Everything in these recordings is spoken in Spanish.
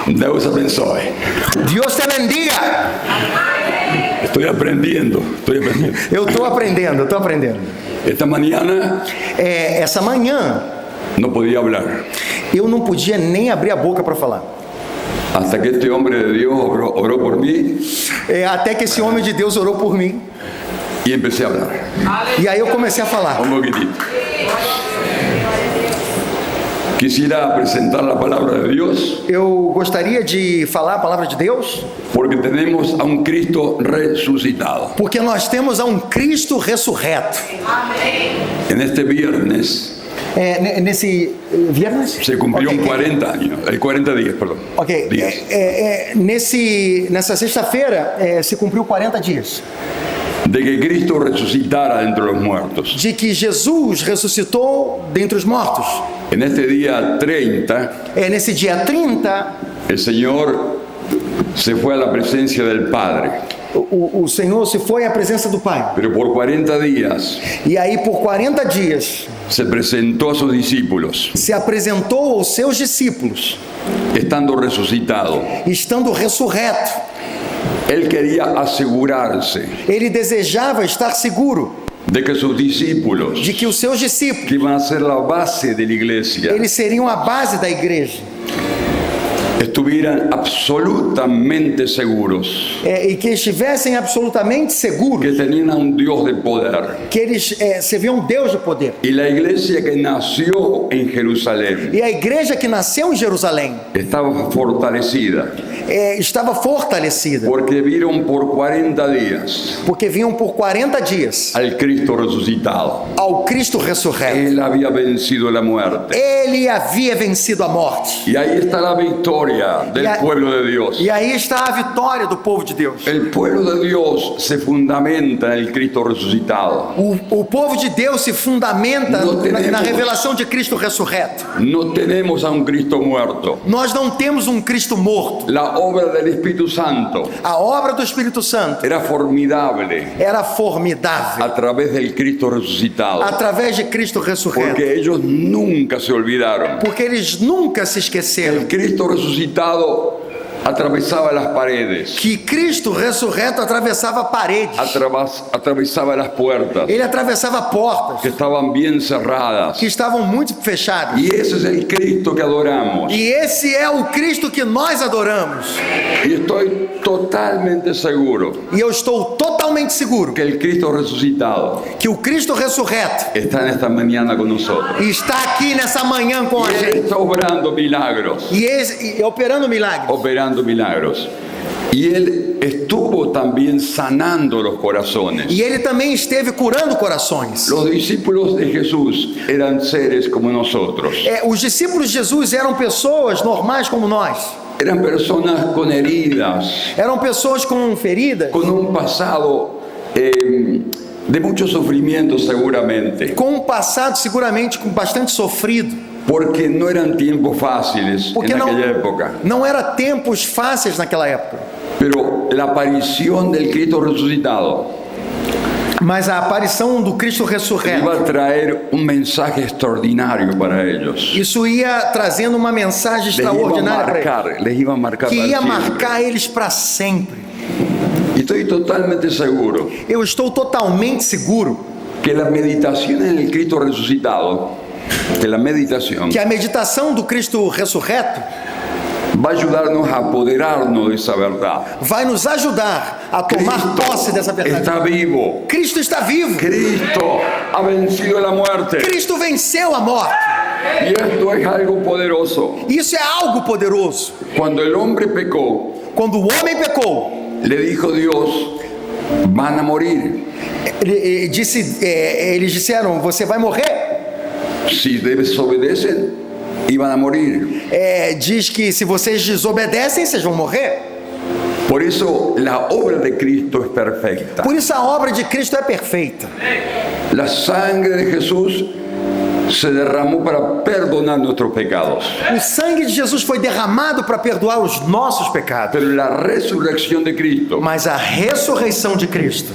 Deus abençoe. Deus te bendiga. Estoy aprendiendo. Eu estou aprendendo. Esta mañana Essa manhã, no podía hablar. eu não podia nem abrir a boca para falar. Hasta que este hombre de Dios oró por mí Até que esse homem de Deus orou por mim. y empecé a hablar. E aí eu comecei a falar. Un poquitito. Quisiera presentar la palabra de Dios Eu gostaria de falar a palavra de Deus, porque tenemos a un Cristo resucitado. porque nós temos a um Cristo ressurreto. En este viernes Nesse viernes? se cumplió Ok, 40 años, 40 días, perdón. Ok, Días. nessa sexta-feira se cumpriu 40 dias De que Cristo resucitara entre los muertos. de que Jesus ressuscitou dentre os mortos. En este día 30, Nesse dia 30, el Señor se fue a la presencia del Padre, o Senhor se foi à presença do Pai. pero por 40 días E aí, por 40 dias, se presentó a sus discípulos, se apresentou aos seus discípulos, estando resucitado. estando ressurreto. Él quería asegurarse Ele desejava estar seguro de que sus discípulos, de que os seus discípulos, que iban a ser la base de la iglesia, eles seriam a base da igreja, estuvieran absolutamente seguros e que estivessem absolutamente seguros que tenían a un Dios de poder. que eles serviam um Deus de poder. Y la iglesia que nació en Jerusalén E a igreja que nasceu em Jerusalém estaba fortalecida estava fortalecida, porque vieron por 40 días porque vinham por 40 dias al Cristo resucitado. ao Cristo ressurreto. Él había vencido la muerte. Ele havia vencido a morte. Y ahí está la victoria del pueblo de Dios. E aí está a vitória do povo de Deus. El pueblo de Dios se fundamenta en el Cristo resucitado. O povo de Deus se fundamenta na revelação de Cristo ressurreto. No tenemos a un Cristo muerto. Nós não temos um Cristo morto. La obra del Espíritu Santo A obra do Espírito Santo era formidable era formidável a través del Cristo resucitado, através de Cristo ressurreto, porque ellos nunca se olvidaron. porque eles nunca se esqueceram El Cristo resucitado atravesaba las paredes, que Cristo ressurreto atravessava paredes, atravesaba las puertas ele atravessava portas que estaban bien cerradas. que estavam muito fechadas. Y ese es el Cristo que adoramos. E esse é o Cristo que nós adoramos. Y estoy totalmente seguro E eu estou totalmente seguro que el Cristo resucitado que o Cristo ressurreto está en esta mañana con nosotros. está aqui nessa manhã com a Y Él gente está obrando milagros. e operando milagres. Operando milagros. Y Él estuvo también sanando los corazones. E ele também esteve curando corações. Los discípulos de Jesús eran seres como nosotros. Os discípulos de Jesus eram pessoas normais como nós. Eran personas con heridas, Eram pessoas com feridas, con un pasado de mucho sufrimiento seguramente, com um passado seguramente com bastante sofrido, porque no eran tiempos fáciles porque en aquella época. não era tempos fáceis naquela época. Pero la aparición del Cristo resucitado Mas a aparição do Cristo ressurreto, iba a traer un mensaje extraordinario para ellos. isso ia trazendo uma mensagem extraordinária para eles, Les iba a marcar que para ia siempre. marcar eles para sempre. Y estoy totalmente seguro Eu estou totalmente seguro que la meditación en el Cristo resucitado, que la meditación que a meditação do Cristo ressurreto va a ayudarnos a apoderarnos de esa verdad. vai nos ajudar a tomar posse dessa verdade. Está vivo. Cristo está vivo. Cristo ha vencido la muerte. Cristo venceu a morte. Y esto es algo poderoso. Isso é algo poderoso. Cuando el hombre pecó, Quando o homem pecou, le dijo Dios, van a morir. eles disseram, você vai morrer. Si desobedecen, iban a morir. Diz que se vocês desobedecem, vocês vão morrer. Por eso la obra de Cristo es perfecta. Por isso a obra de Cristo é perfeita. La sangre de Jesús se derramó para perdonar nuestros pecados. O sangue de Jesus foi derramado para perdoar os nossos pecados. Pero la resurrección de Cristo Mas a ressurreição de Cristo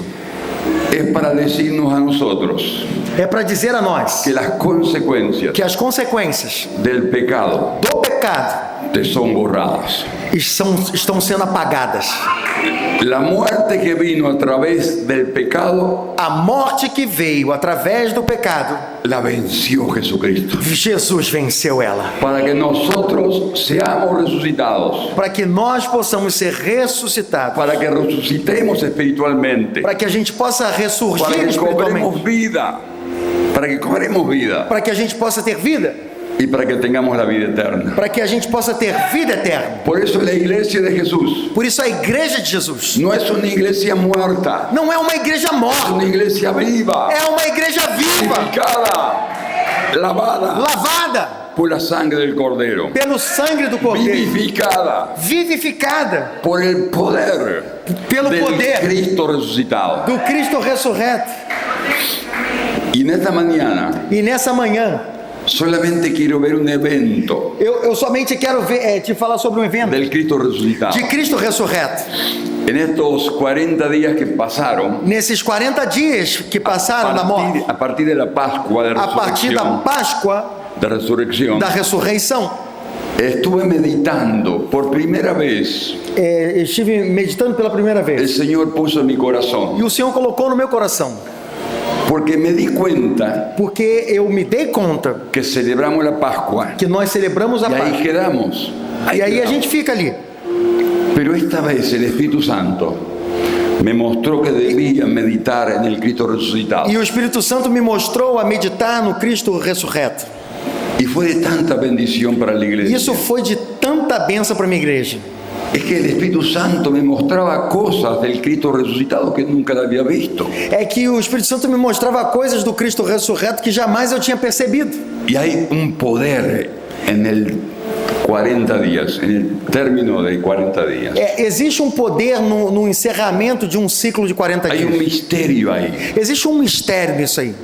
es para decirnos a nosotros é para dizer a nós que las consecuencias que as consequências del pecado do pecado te son borradas. estão sendo apagadas. La muerte que vino a través del pecado, A morte que veio através do pecado, la venció Jesucristo. Jesus venceu ela. Para que nosotros seamos resucitados. Para que nós possamos ser ressuscitados. Para que resucitemos espiritualmente. Para que a gente possa ressurgir Para que cobremos espiritualmente. vida. Para que cobremos vida. Para que a gente possa ter vida. Y para que tengamos la vida eterna. Para que a gente possa ter vida eterna. Por eso la iglesia de Jesús Por isso a igreja de Jesus no es una iglesia muerta, não é uma igreja es morta, una iglesia viva, é uma igreja viva, purificada, lavada lavada por la sangre del Cordero, pelo sangue do Cordeiro, vivificada vivificada por el poder pelo del poder Cristo resucitado. do Cristo ressurreto. Y en esta mañana E nessa manhã, solamente quiero ver un evento eu somente quero te falar sobre um evento del Cristo resucitado. de Cristo ressurreto. En estos 40 días que pasaron, Nesses 40 dias que passaram da morte, a partir de la Pascua de a partir da Páscoa resurrección, da ressurreição, estuve meditando por primera vez. eu estive meditando pela primeira El vez. Señor puso en mi corazón, E o Senhor colocou no meu coração, porque me di cuenta porque eu me dei conta que celebramos la Pascua que nós celebramos a y ahí Páscoa. quedamos. E aí a quedamos. gente fica ali. Pero esta vez el Espíritu Santo me mostró que debía meditar en el Cristo resucitado. E o Espírito Santo me mostrou a meditar no Cristo ressurreto. Y fue de tanta bendición para la E iglesia. isso foi de tanta bênção para minha igreja. Es que el Espíritu Santo me mostraba cosas del Cristo resucitado que nunca la había visto. É que o Espírito Santo me mostrava coisas do Cristo ressurreto que jamais eu tinha percebido. Y hay un poder en el 40 días, en el término de 40 días. Existe um poder no encerramento de um ciclo de 40 Hay un dias. misterio ahí. Existe um mistério nisso aí.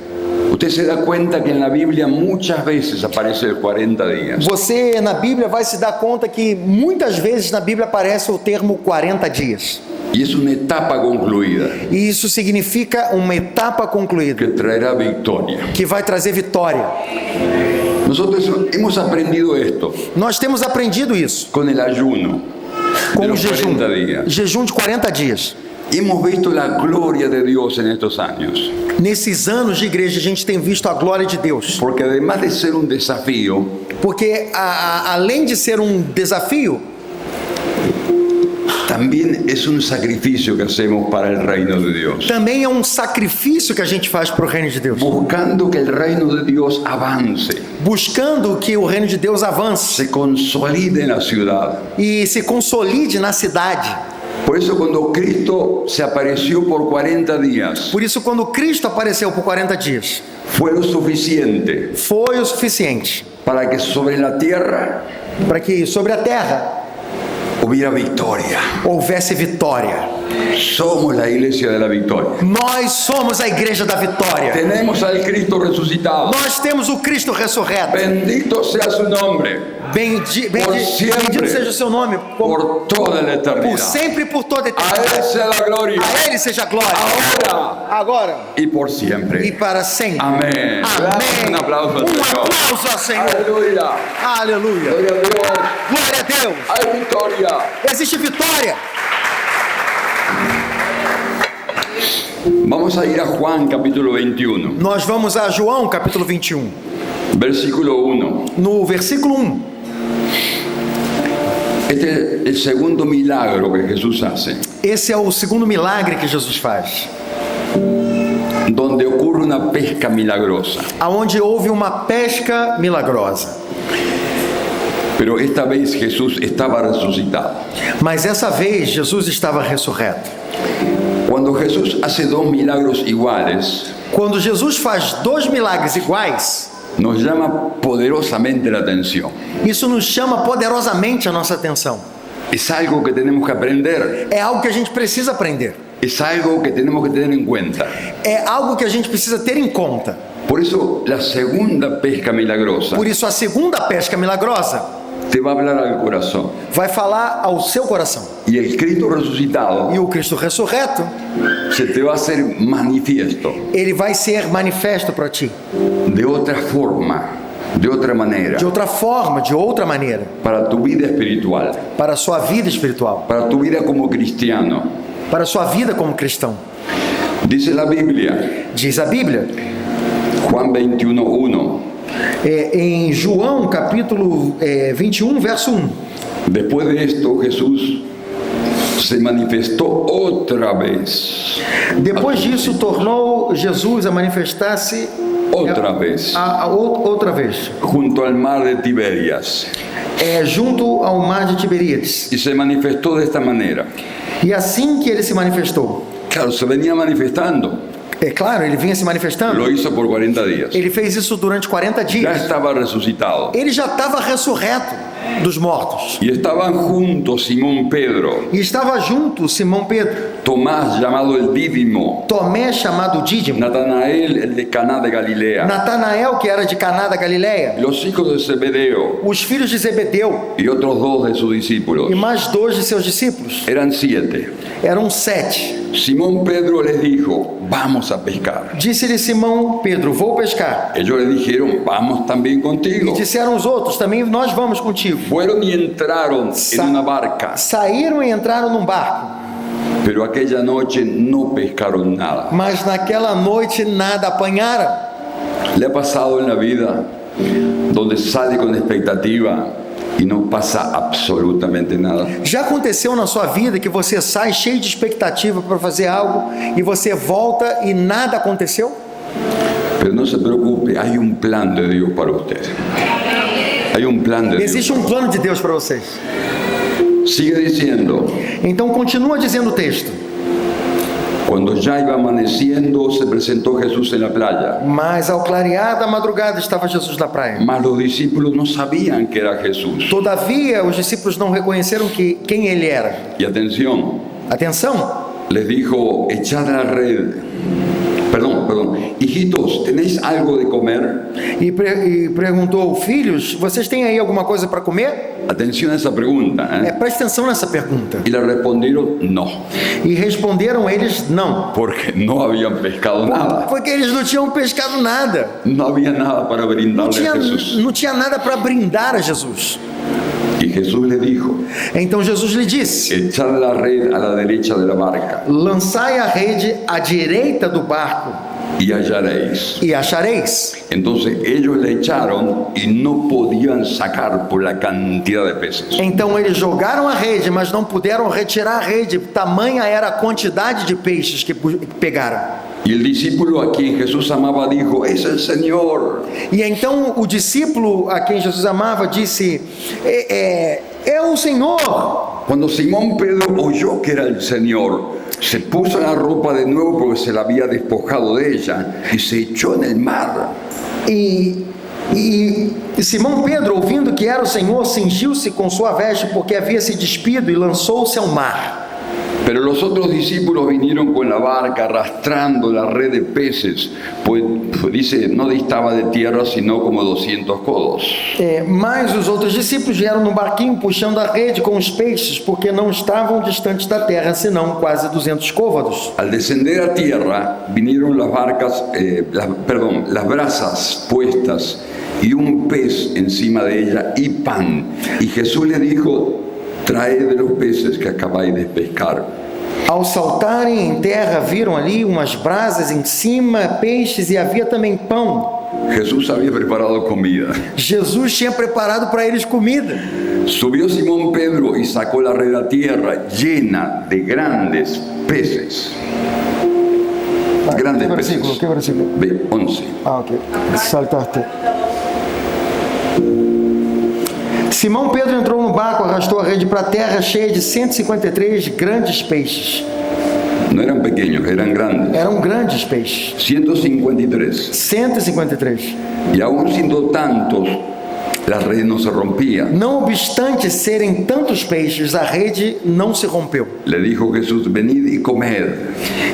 Usted se da cuenta que en la Biblia muchas veces aparece el 40 días. Você na Bíblia vai se dar conta que muitas vezes na Bíblia aparece o termo 40 dias. Y es una etapa concluida E isso significa uma etapa concluída, que traerá victoria. que vai trazer vitória. Nosotros hemos aprendido esto Nós temos aprendido isso con el ayuno de com o los jejum. 40 días. Jejum de 40 dias. Hemos visto la gloria de Dios en estos años. Nesses anos de igreja a gente tem visto a glória de Deus. Porque además de ser un desafío, Porque além de ser um desafio, también es un sacrificio que hacemos para el reino de Dios. também é um sacrifício que a gente faz para o reino de Deus. Buscando que el reino de Dios avance, Buscando que o reino de Deus avance se consolide en la ciudad. e se consolide na cidade. Por eso cuando Cristo se apareció por 40 días, Por isso, quando Cristo apareceu por 40 dias, fue lo suficiente foi o suficiente para que sobre la tierra para que sobre a terra hubiera victoria. houvesse vitória. Somos la iglesia de la victoria. Nós somos a igreja da vitória. Tenemos al Cristo resucitado. Nós temos o Cristo ressurreto. Bendito sea su nombre Por siempre. Bendito seja o seu nome, por toda la por eternidad. sempre e por toda a A Él eternidade. sea la gloria A Ele seja a glória, ahora agora y por e siempre. para sempre. Amén. Damos Amém. un aplauso al Señor. Aplauso ao Senhor. Aleluya. Aleluia. Gloria a Dios. Glória a Deus. Hay victoria. Existe vitória. Vamos a ir a Juan capítulo 21, Nós vamos a João capítulo 21, versículo 1. no versículo 1. Este es el segundo milagro que Jesús hace, Esse é o segundo milagre que Jesus faz, donde ocurre una pesca milagrosa. aonde houve uma pesca milagrosa. Pero esta vez Jesús estaba resucitado. Mas essa vez Jesus estava ressurreto. Cuando Jesús hace dos milagros iguales, Quando Jesus faz dois milagres iguais, nos llama poderosamente la atención. isso nos chama poderosamente a nossa atenção. Es algo que tenemos que aprender, É algo que a gente precisa aprender. es algo que tenemos que tener en cuenta. É algo que a gente precisa ter em conta. Por eso la segunda pesca milagrosa Por isso a segunda pesca milagrosa te va a hablar al corazón. vai falar ao seu coração. Y el Cristo resucitado E o Cristo ressurreto, se te va a hacer manifiesto ele vai ser manifesto para ti. de otra forma de otra manera, de outra forma, de outra maneira, para tu vida espiritual, para a sua vida espiritual, para tu vida como cristiano. para a sua vida como cristão. Dice la Biblia, Diz a Bíblia, Juan 21:1, em João capítulo 21, verso 1. después de esto Jesús se manifestó otra vez, Depois disso, tornou Jesus a manifestar-se otra vez, outra vez, junto al mar de Tiberias, junto ao mar de Tiberíades. y se manifestó de esta manera. E assim que ele se manifestou, Claro, se venía manifestando, é claro, ele vinha se manifestando, lo hizo por 40 días. ele fez isso durante 40 Ya dias. estaba resucitado. Ele já estava ressurreto dos mortos. Y estaban juntos Simón Pedro, E estava junto Simão Pedro, Tomás llamado el Dídimo, Tomé, chamado Dídimo, Natanael el de Caná de Galilea, Natanael, que era de Caná da Galileia, los hijos de Zebedeo os filhos de Zebedeu y otros 2 de sus discípulos. e mais 2 de seus discípulos. Eran 7. Eram 7. Simón Pedro les dijo, vamos a pescar. Disse-lhe Simão Pedro, vou pescar. Ellos le dijeron, vamos también E contigo. disseram os outros, também nós vamos contigo. Fueron y entraron en una barca, Saíram e entraram num barco, pero aquella noche no pescaron nada. mas naquela noite nada apanharam. ¿Le ha pasado en la vida donde sale con expectativa y no pasa absolutamente nada? Já aconteceu na sua vida que você sai cheio de expectativa para fazer algo e você volta e nada aconteceu? Pero no se preocupe, hay un plan de Dios para usted. Hay un plan de Dios. Existe um plano de Deus para vocês. Sigue diciendo, Então continua dizendo o texto. cuando ya iba amaneciendo, se presentó Jesús en la playa. Mas ao clarear da madrugada estava Jesus na praia. Mas los discípulos no sabían que era Jesús. Todavia, os discípulos não reconheceram quem ele era. Y atención, Atenção! les dijo, echad la red. Perdón, hijitos, ¿tenéis algo de comer? E perguntou, filhos, vocês têm aí alguma coisa para comer? Atención a esa pregunta. Preste atenção nessa pergunta. Y le respondieron, no, E responderam eles, não. porque no habían pescado nada. Porque eles não tinham pescado nada. No había nada para brindarle a Jesús. Não tinha nada para brindar a Jesus. Y Jesús le dijo, Então Jesus lhe disse, echad la red a la derecha de la barca lançai a rede à direita do barco y hallaréis. e achareis. Entonces ellos le echaron y no podían sacar por la cantidad de peces. Então eles jogaram a rede, mas não puderam retirar a rede, tamanha era a quantidade de peixes que pegaram. Y el discípulo a quien Jesús amaba dijo, es el Señor. E então o discípulo a quem Jesus amava disse, é o Senhor. Cuando Simón Pedro oyó que era el Señor, se puso la ropa de nuevo porque se la había despojado de ella y se echó en el mar. E Simão Pedro, ouvindo que era o Senhor, cingiu-se com sua veste porque havia se despido e lançou-se ao mar. Pero los otros discípulos vinieron con la barca arrastrando la red de peces, pues dice, no distaba de tierra sino como 200 codos. Mas os outros discípulos vieram no barquinho puxando a rede com os peixes, porque não estavam distantes da terra, senão quase 200 côvados. Al descender a tierra, vinieron las barcas, las brasas puestas y un pez encima de ella y pan. Y Jesús le dijo, traed de los peces que acabáis de pescar. Ao saltarem em terra, viram ali umas brasas em cima, peixes e havia também pão. Jesús había preparado comida. Jesus tinha preparado para eles comida. Subió Simón Pedro y sacó la red a tierra llena de grandes peces. Grandes peces. Que versículo? Ve, 11. Ok. Saltaste. Simão Pedro entrou no barco, arrastou a rede para a terra cheia de 153 grandes peixes. No eran pequeños, eran grandes. Eram grandes peixes. 153. 153. Y aún siendo tantos, la red no se rompía. Não obstante serem tantos peixes, a rede não se rompeu. Le dijo Jesús, venid y comed.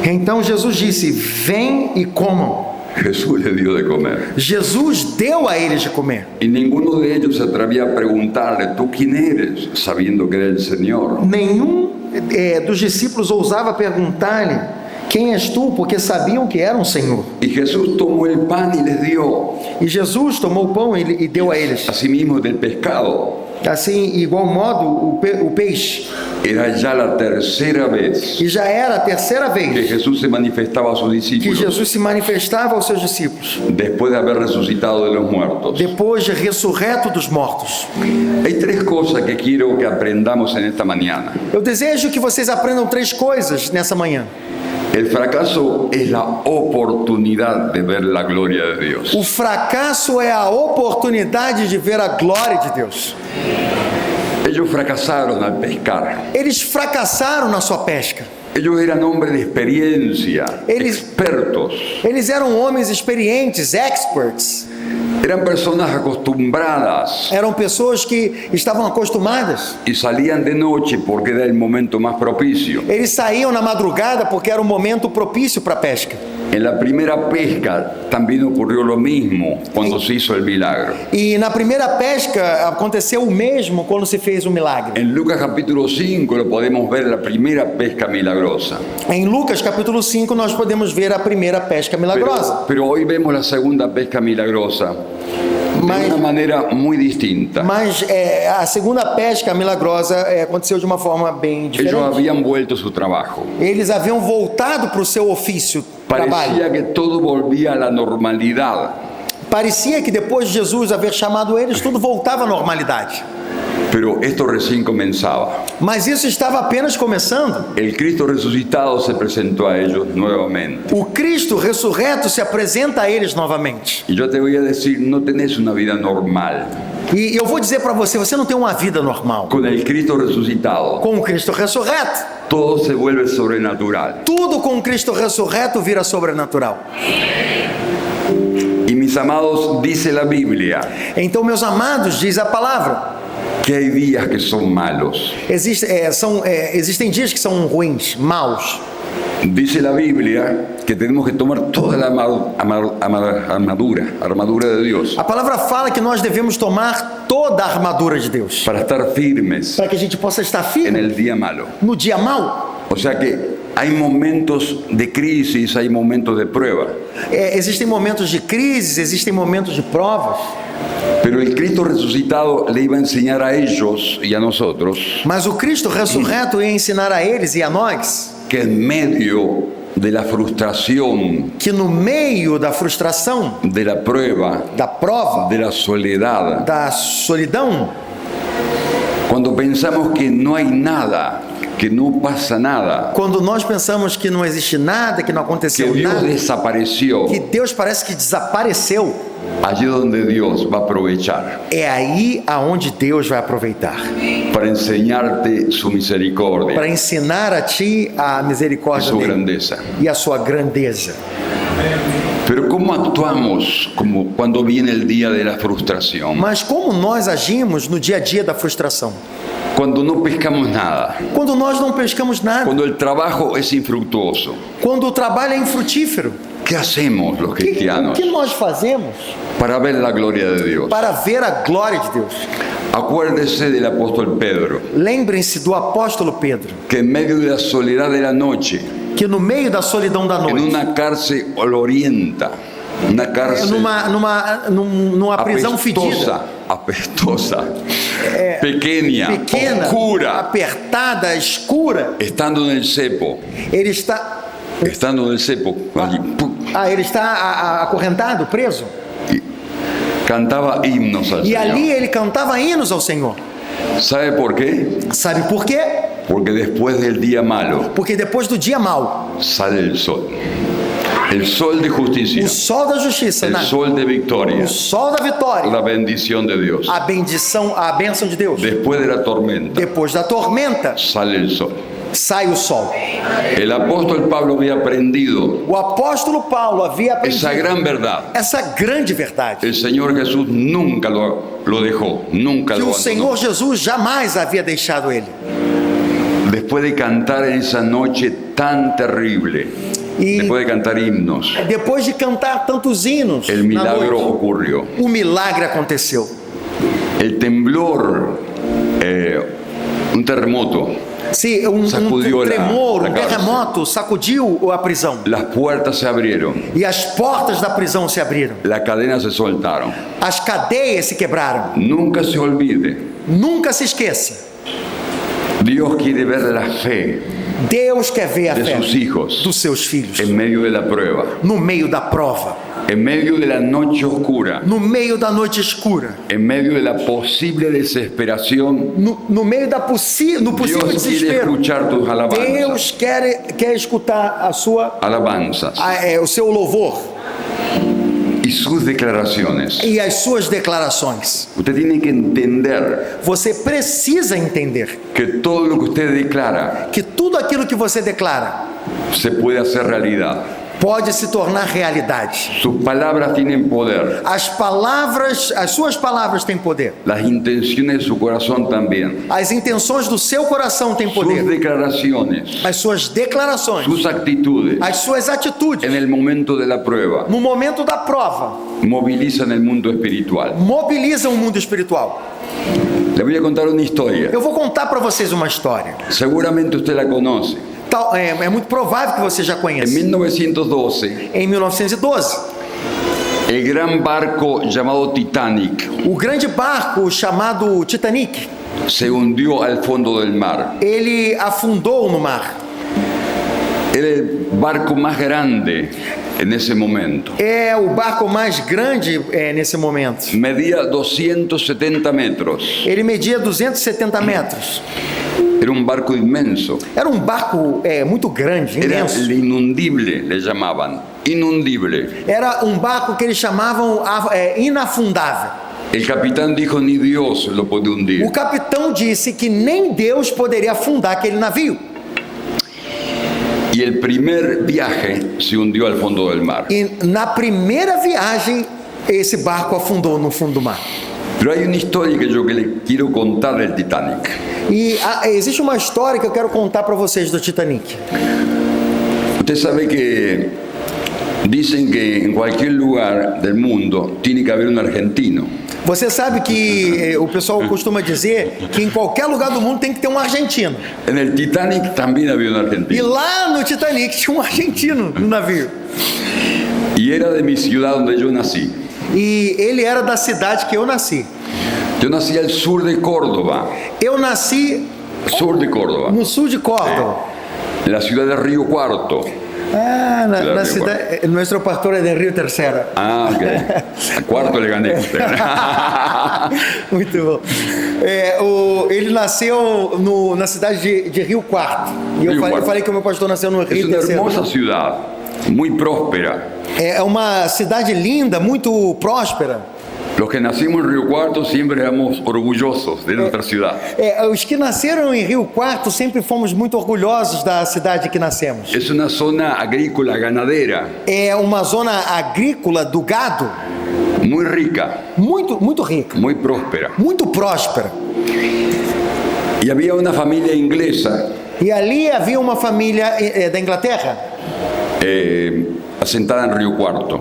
Então Jesus disse, vem e comam. Jesús le dio de comer. Jesus deu a eles de comer. Y ninguno de ellos se atrevía a preguntarle, ¿tú quién eres? Sabiendo que era el Señor. Nenhum dos discípulos ousava perguntar-lhe quem és tu? Porque sabiam que era um Senhor. Y Jesús tomó el pan y les dio, E Jesus tomou o pão e deu a eles. asimismo del pescado. Assim, igual modo, o peixe. Era ya la tercera vez E já era a terceira que vez Jesús se manifestaba a sus que discípulos Jesus se manifestava aos seus discípulos, después de haber resucitado de los muertos. depois de ressurreto dos mortos. Hay tres cosas que quiero que aprendamos en esta mañana. Eu desejo que vocês aprendam 3 coisas nessa manhã. El fracaso es la oportunidad de ver la gloria de Dios. O fracasso é a oportunidade de ver a glória de Deus. Ellos fracasaron al pescar. Eles fracassaram na sua pesca. Ellos eran hombres de experiencia, expertos. Eles eram homens experientes, experts. Eran personas acostumbradas Eram pessoas que estavam acostumadas. y salían de noche porque era el momento más propicio. Eles saíam na madrugada porque era o momento propício para a pesca. En la primera pesca también ocurrió lo mismo cuando se hizo el milagro. E na primeira pesca aconteceu o mesmo quando se fez o milagre. En Lucas capítulo 5 lo podemos ver, la primera pesca milagrosa. Em Lucas capítulo 5 nós podemos ver a primeira pesca milagrosa. Pero hoy vemos la segunda pesca milagrosa de Mas- una manera muy distinta. Mas a segunda pesca milagrosa aconteceu de uma forma bem Ellos diferente. habían vuelto a su trabajo. Eles haviam voltado para o seu ofício, trabalho. Parecía que todo volvía a la normalidad. Parecia que depois de Jesus haver chamado eles, tudo voltava à normalidade. Pero esto recién comenzaba. Mas isso estava apenas começando. El Cristo resucitado se presentó a ellos nuevamente. O Cristo ressurreto se apresenta a eles novamente. Y yo te voy a decir, no tenés una vida normal. E eu vou dizer para você, você não tem uma vida normal. Con el Cristo resucitado, Com o Cristo ressurreto, todo se vuelve sobrenatural. tudo com o Cristo ressurreto vira sobrenatural. Y mis amados, dice la Biblia Então, meus amados, diz a palavra, que hay días que son malos. existem dias que são ruins, maus. Dice la Biblia que tenemos que tomar toda la armadura de Dios A palavra fala que nós devemos tomar toda a armadura de Deus, para estar firmes para que a gente possa estar en firme el día malo. no dia mau. O sea que hay momentos de crisis, hay momentos de prueba. Existem momentos de crises, existem momentos de provas, Pero el Cristo resucitado le iba a enseñar a ellos y a nosotros mas o Cristo ressurreto ia ensinar a eles e a nós que en medio de la frustración, que no meio da frustração, de la prueba, da prova, de la soledad, da solidão, cuando pensamos que no hay nada, que no pasa nada, quando nós pensamos que não existe nada, que não que aconteceu Dios nada, desapareció, que Deus parece que desapareceu, allí donde Dios va a aprovechar é aí aonde Deus vai aproveitar para enseñarte su misericordia, para ensinar a ti a misericórdia su dele grandeza. e a sua grandeza. Pero ¿cómo actuamos como cuando viene el día de la frustración? Mas como nós agimos no dia a dia da frustração? Cuando no pescamos nada, Quando nós não pescamos nada, cuando el trabajo es infructuoso, quando o trabalho é infrutífero, ¿qué hacemos los o cristianos que nós fazemos para ver la gloria de Dios? para ver a glória de Deus? Acuérdese del apóstol Pedro, Lembrem-se do apóstolo Pedro, que en medio de la soledad de la noche, que no meio da solidão da en noite, una cárcel olorienta, una cárcel numa prisão fedida, apestosa, pequeña, pequena, oscura, apertada, escura, estando en el cepo, ele está allí, ¡pum! ele está acorrentado, preso, Y cantaba himnos al e Señor. ali ele cantava hinos ao Senhor. ¿Sabe por qué? Sabe por quê? Porque después del día malo Porque depois do dia mau, sale el sol de justicia, o sol da justiça, el sol de victoria, o sol da vitória, la bendición de Dios. a bênção de Deus. Después de la tormenta Depois da tormenta, sale el sol. sai o sol. El apóstol Pablo había aprendido O apóstolo Paulo havia aprendido esa gran verdad. essa grande verdade, El Señor Jesús nunca lo dejó, nunca que lo o abandonó. Senhor Jesus jamais havia deixado ele. Después de cantar en esa noche tan terrible, E después de cantar himnos, depois de cantar tantos hinos, el na milagro noite, ocurrió. o milagre aconteceu. El temblor, un terremoto, Se um sacudió tremor, la um cárcel. terremoto sacudiu a prisão. Las puertas se abrieron, E as portas da prisão se abriram. las cadenas se soltaron. As cadeias se quebraram. Nunca se olvide, Nunca se esqueça. Dios quiere ver la fe Deus quer ver a de fé sus hijos dos seus filhos en medio de la prueba, no meio da prova, en medio de la noche oscura, no meio da noite escura, en medio de la posible desesperación. no meio no possível Dios quiere desespero. escuchar tus alabanzas, Deus quer escutar a sua, alabanzas o seu louvor y sus declaraciones. e as suas declarações. Usted tiene que entender Você precisa entender que todo lo que usted declara que tudo aquilo que você declara se puede hacer realidad. pode se tornar realidade. Sus palabras tienen poder, As suas palavras têm poder. las intenciones de su corazón también, As intenções do seu coração têm sus poder. declaraciones, As suas declarações, sus actitudes as suas atitudes, en el momento de la prueba no momento da prova, movilizan el mundo espiritual. mobilizam o mundo espiritual. Le voy a contar una historia. Eu vou contar para vocês uma história. Seguramente usted la conoce. É muito provável que você já En conheça. 1912, Em 1912, el gran barco llamado Titanic o grande barco chamado Titanic, se hundió al fondo del mar. ele afundou no mar. Era el barco más grande en ese momento. É o barco mais grande nesse momento. Medía 270 metros. Ele media 270 metros. Era un barco inmenso. Era um barco muito grande, Era imenso. el inundible, le llamaban. Inundible. Era um barco que eles chamavam inafundável. El capitán dijo, ni Dios lo puede hundir. O capitão disse que nem Deus poderia afundar aquele navio. Y el primer viaje se hundió al fondo del mar. E na primeira viagem, esse barco afundou no fundo do mar. Pero hay una historia que yo le quiero contar del Titanic. E existe uma história que eu quero contar para vocês do Titanic. Usted sabe que dicen que en cualquier lugar del mundo tiene que haber un argentino. Você sabe que o pessoal costuma dizer que em qualquer lugar do mundo tem que ter um argentino. En el Titanic también había un E argentino. lá no Titanic tinha um argentino no navio. Y era de mi ciudad donde yo nací. E ele era da cidade que eu nasci. Yo nací al sur de Córdoba. Eu nasci Sur de Córdoba. no sul de Córdoba. En la ciudad de Río Cuarto. Na cidade. Nosso pastor é de Rio Terceira. Ah, ok. A Cuarto le gané. Muito bom. Ele nasceu na cidade de Rio Quarto. E eu Rio falei, Quarto. falei que o meu pastor nasceu no Es Rio una Terceira. hermosa ciudad, muy próspera. É uma cidade linda, muito próspera. Los que nacimos en Río Cuarto siempre éramos orgullosos de nuestra ciudad. Os que nasceram em Rio Quarto sempre fomos muito orgulhosos da cidade que nascemos. Es una zona agrícola, ganadera, É uma zona agrícola do gado muy rica, muito rica, muy próspera. muito próspera. Y había una familia inglesa E ali havia uma família da Inglaterra asentada en Río Cuarto.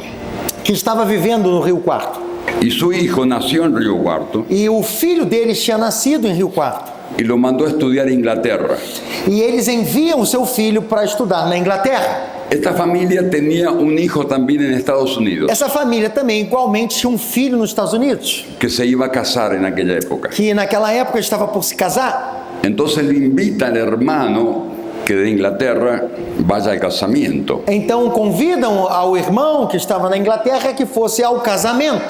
que estava vivendo no Rio Quarto. Y su hijo nació en Río Cuarto E o filho deles tinha nascido em Rio Quarto. y lo mandó a estudiar a Inglaterra. E eles enviam o seu filho para estudar na Inglaterra. Esta familia tenía un hijo también en Estados Unidos Essa família também igualmente tinha um filho nos Estados Unidos, que se iba a casar en aquella época. que naquela época estava por se casar. Entonces le invita al hermano que de Inglaterra vaya al casamiento. Então convidam ao irmão que estava na Inglaterra que fosse ao casamento.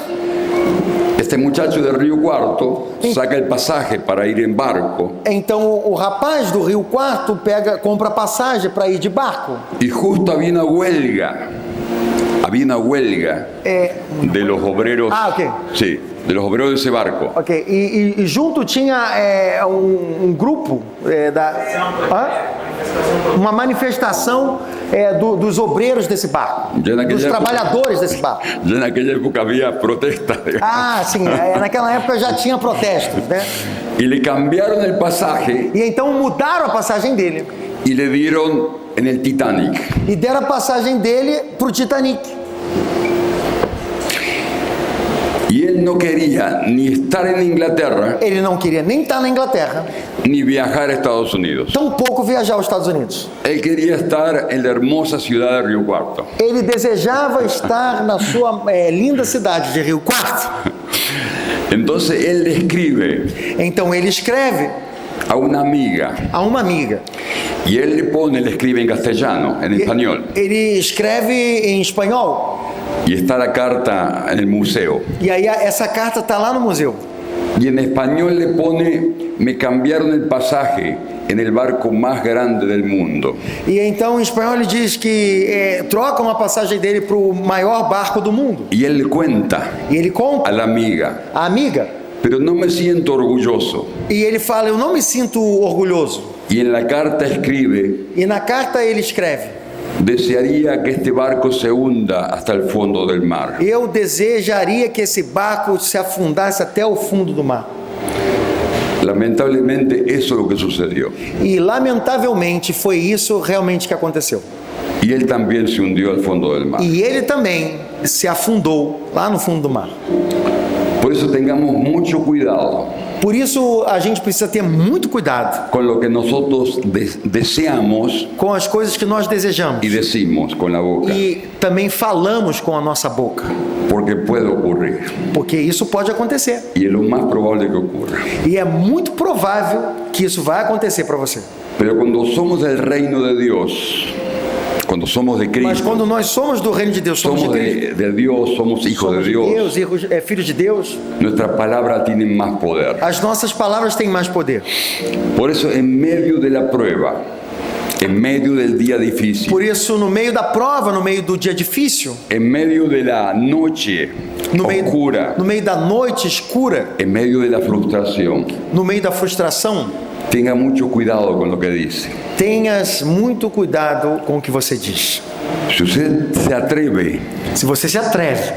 Este muchacho de Río Cuarto saca el pasaje para ir en barco Então o rapaz do Rio Quarto compra passagem para ir de barco. y justo había una huelga de los obreros. Ah, ok. Sí, de los obreros de ese barco. Ok, e junto tinha um grupo uma manifestação dos obreiros desse barco, Já naquela dos época- trabalhadores desse barco. Ya en aquella época había protestas, digamos. Ah, sim, naquela época já tinha protestos, né? Y le cambiaron el pasaje E então mudaram a passagem dele y le dieron en el Titanic. e deram a passagem dele para o Titanic. Y él no quería ni estar en Inglaterra Ele não queria nem estar na Inglaterra, ni viajar a Estados Unidos. tampouco viajar aos Estados Unidos. Él quería estar en la hermosa ciudad de Río Cuarto. Ele desejava estar na sua linda cidade de Rio Quarto. Entonces él le escribe Então ele escreve a una amiga a uma amiga. y él le escribe en castellano, en español. Ele escreve em espanhol. Y está la carta en el museo. E aí essa carta está lá no museu. Y en español le pone, me cambiaron el pasaje en el barco más grande del mundo. E então em espanhol ele diz que trocam a passagem dele para o maior barco do mundo. Y él le cuenta E ele conta a la amiga, a amiga. pero no me siento orgulloso. E ele fala, eu não me sinto orgulhoso. Y en la carta escribe, E na carta ele escreve, desearía que este barco se hunda hasta el fondo del mar. eu desejaria que esse barco se afundasse até o fundo do mar. Lamentablemente eso es lo que sucedió. E lamentavelmente foi isso realmente que aconteceu. Y él también se hundió al fondo del mar. E ele também se afundou lá no fundo do mar. Por eso tengamos mucho cuidado Por isso a gente precisa ter muito cuidado con lo que nosotros deseamos com as coisas que nós desejamos. y decimos con la boca, E também falamos com a nossa boca, porque puede ocurrir. porque isso pode acontecer. Y es lo más probable que ocurra. E é muito provável que isso vai acontecer para você. Pero cuando somos del reino de Dios, cuando somos de Mas Cristo, quando nós somos do reino de Deus, somos de somos Cristo, de Dios, somos hijos de somos de Dios, Deus, filhos de Deus, nuestras palabras tienen más poder. as nossas palavras têm mais poder. Por eso, en medio de la prueba, en medio del día difícil, Por isso, no meio da prova, no meio do dia difícil, en medio de la noche no oscura, meio da noite escura, en medio de la frustración, no meio da frustração, tenga mucho cuidado con lo que dice. tenhas muito cuidado com o que você diz. Si usted se atreve Se você se atreve,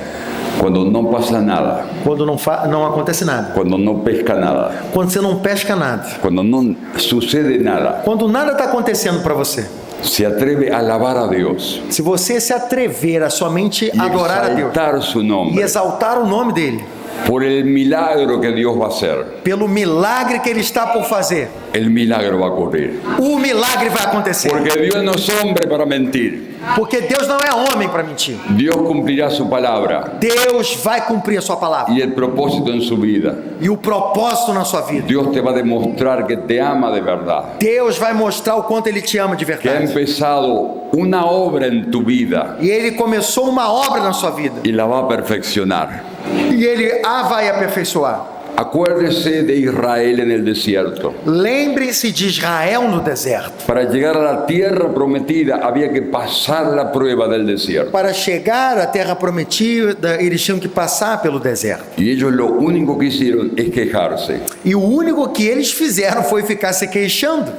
cuando no pasa nada, quando não acontece nada, cuando no pesca nada, quando você não pesca nada, cuando no sucede nada, quando nada está acontecendo para você, se atreve a alabar a Dios se você se atrever a somente y adorar a Deus exaltar su e nombre exaltar o nome dele, por el milagro que Dios va a hacer, pelo milagre que ele está por fazer, el milagro va a ocurrir. o milagre vai acontecer. Porque Dios no es hombre para mentir. Porque Deus não é homem para mentir. Dios cumplirá su palabra Deus vai cumprir a sua palavra y el propósito en su vida. e o propósito na sua vida. Dios te va a demostrar que te ama de verdad, Deus vai mostrar o quanto ele te ama de que ha verdade. empezado una obra en tu vida E ele começou uma obra na sua vida y la va a perfeccionar. e ele a vai aperfeiçoar. Acuérdese de Israel en el desierto. Lembre-se de Israel no deserto. Para llegar a la tierra prometida había que pasar la prueba del desierto. Para chegar à terra prometida, eles tinham que passar pelo deserto. Y ellos lo único que hicieron es quejarse, E o único que eles fizeram foi ficar se queixando,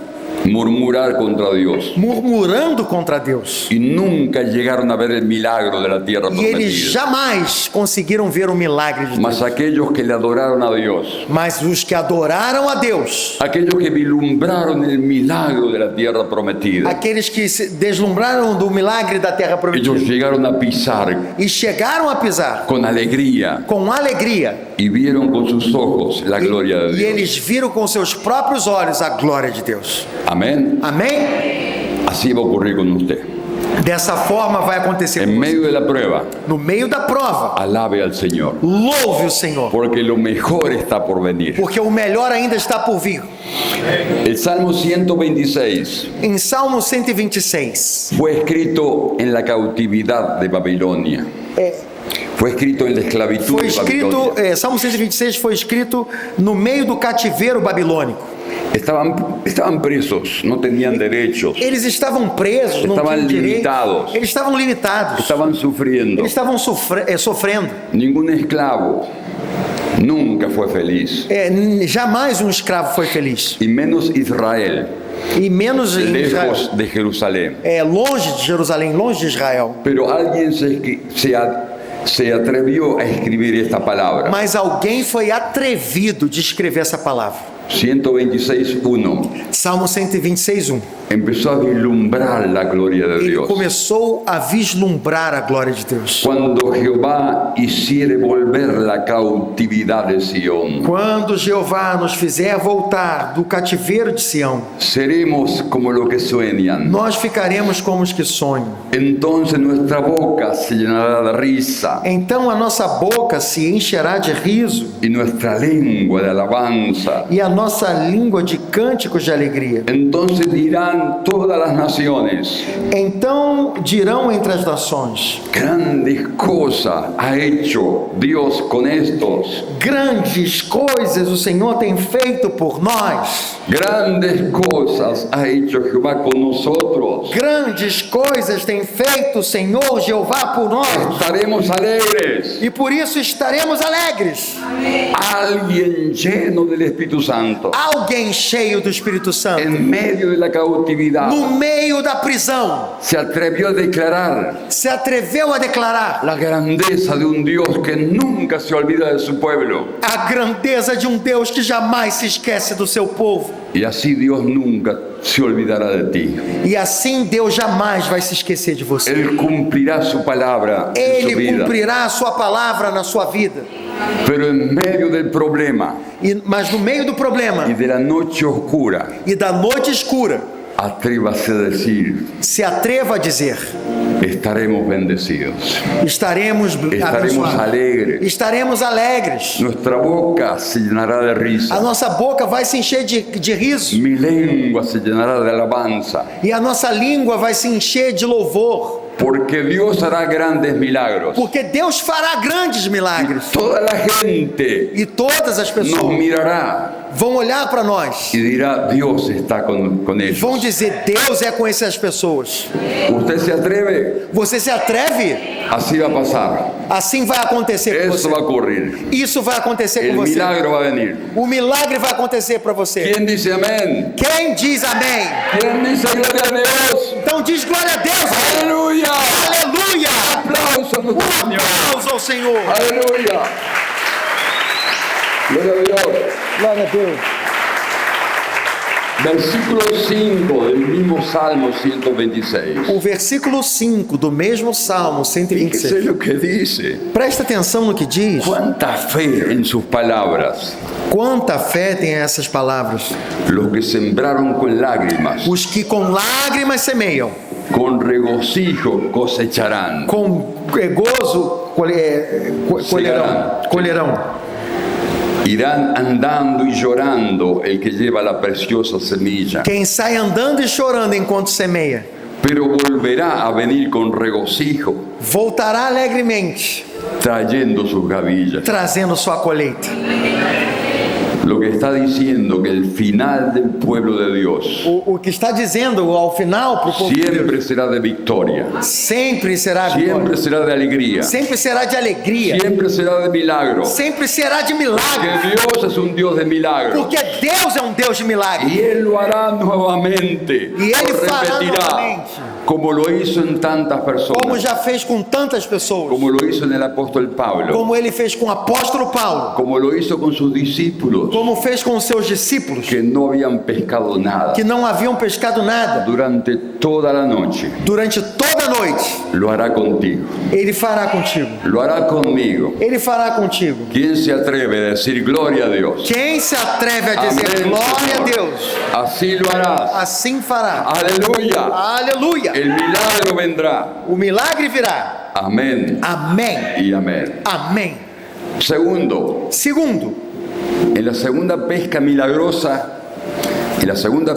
murmurar contra Dios. murmurando contra Deus. Y nunca llegaron a ver el milagro de la tierra E eles prometida. jamais conseguiram ver o milagre de Deus. Mas aquellos que le adoraron a Dios, Mas os que adoraram a Deus, aquellos que vislumbraron el milagro de la tierra prometida, aqueles que se deslumbraram do milagre da terra prometida ellos llegaron a pisar e chegaram a pisar con alegría com alegria, y vieron con sus ojos la gloria de e Dios. eles viram com seus próprios olhos a glória de Deus. Amén. Amém? Así va a ocurrir con usted. Dessa forma vai acontecer En com você. medio de la prueba, No meio da prova, alabe al Señor, louve o Senhor, porque lo mejor está por venir. porque o melhor ainda está por vir. El Salmo 126 Em Salmo 126, fue escrito en la cautividad de Babilonia. Fue escrito en la esclavitud foi de Babilonia. escrito, Salmo 126 foi escrito no meio do cativeiro babilônico. Estaban presos, no tenían derechos, Eles estavam presos, não Estavam tinham direito. limitados. Eles estavam limitados. estaban sufriendo. Eles estavam sofrendo. Ningún esclavo nunca fue feliz, Jamais um escravo foi feliz. y menos Israel, E menos em Israel. lejos de Jerusalén. Longe de Jerusalém, longe de Israel. Pero alguien se atrevió a escribir esta palabra. Mas alguém foi atrevido de escrever essa palavra. 126:1. Salmo 126:1. Empezó a vislumbrar la gloria de Ele Dios. começou a vislumbrar a glória de Deus. Cuando Jehová hiciere volver la cautividad de Sión, Quando Jeová nos fizer voltar do cativeiro de Sião, seremos como los que sueñan. nós ficaremos como os que sonham. Entonces nuestra boca se llenará de risa Então a nossa boca se encherá de riso y nuestra lengua de alabanza. e a nossa língua de cânticos de alegria. Entonces dirán todas las naciones: Então dirão entre as nações: grandes cosas ha hecho Dios con estos. grandes coisas o Senhor tem feito por nós. Grandes cosas ha hecho Jehová con nosotros. Grandes coisas tem feito o Senhor Jeová por nós. Estaremos alegres. E por isso estaremos alegres. Alguien lleno del Espíritu Santo, Alguém cheio do Espírito Santo, en medio de la cautividad, no meio da prisão, se atrevió a declarar se atreveu a declarar la grandeza de un Dios que nunca se olvida de su pueblo. a grandeza de um Deus que jamais se esquece do seu povo. Y así Dios nunca se olvidará de ti. E assim Deus jamais vai se esquecer de você. Él cumplirá su palabra en su Ele vida. cumprirá a sua palavra na sua vida. Pero en medio del problema Mas no meio do problema y de la noche oscura, e da noite escura, atrévase a decir: se atreva a dizer: estaremos bendecidos, estaremos estaremos abençoados, alegres, estaremos alegres. nuestra boca se llenará de A risa, nossa boca vai se encher de riso mi lengua se llenará de alabanza, e a nossa língua vai se encher de louvor, porque Dios hará grandes milagros. porque Deus fará grandes milagres. Toda la gente E todas as nos pessoas mirará vão olhar para nós y dirá: Dios está con e ellos. vão dizer: Deus é com essas pessoas. ¿Usted se atreve? Você se atreve? Así va a pasar. Assim vai acontecer com Eso você. va a ocurrir. Isso vai acontecer El com você. milagro va a venir. O milagre vai acontecer para você. ¿Quién dice amén? Quem diz amém? ¿Quién dice gloria a Dios? Então diz glória a Deus. Aleluya. Aleluia! Aplauso a nuestro Señor. Aplausos ao Senhor. Aleluya. Gloria a Dios. Glória a Deus. Versículo 5 del mismo Salmo 126. O versículo 5 do mesmo Salmo Fíjese 126. lo que dice. Presta atenção no que diz. Cuánta fe en sus palabras. Quanta fé tem essas palavras. Los que sembraron con lágrimas, Os que com lágrimas semeiam, con regocijo cosecharán. com gozo colherão. Irán andando y llorando el que lleva la preciosa semilla, Quem sai andando e chorando enquanto semeia, pero volverá a venir con regocijo, voltará alegremente, trayendo sus gavillas. trazendo sua colheita. Lo que está diciendo que el final del pueblo de Dios O que está dizendo ao final para o povo de siempre Deus, será de victoria, sempre será siempre vitória, será de alegría, sempre será de alegria, siempre será de milagro. sempre será de milagre, Que Dios es un Dios de milagros. porque Deus é um Deus de milagre. Y Él lo hará nuevamente. Y Él Lo fará repetirá. nuevamente. Como lo hizo en tantas Como personas. já fez com tantas pessoas, Como lo hizo en el apóstol Pablo. como ele fez com o apóstolo Paulo, Como lo hizo con sus discípulos. como fez com os seus discípulos, Que no habían pescado nada. que não haviam pescado nada Durante toda la noche. durante toda a noite. Lo hará contigo. Ele fará contigo, Lo hará conmigo. ele fará contigo. ¿Quién se atreve a decir gloria a Dios? Quem se atreve a dizer Amém, glória a Senhor. Deus, Así lo harás. assim fará. Aleluya. Aleluia! El milagro vendrá. O milagre virá. Amén Amém. y amén. Amém. Segundo, Segundo, en la segunda pesca milagrosa, na segunda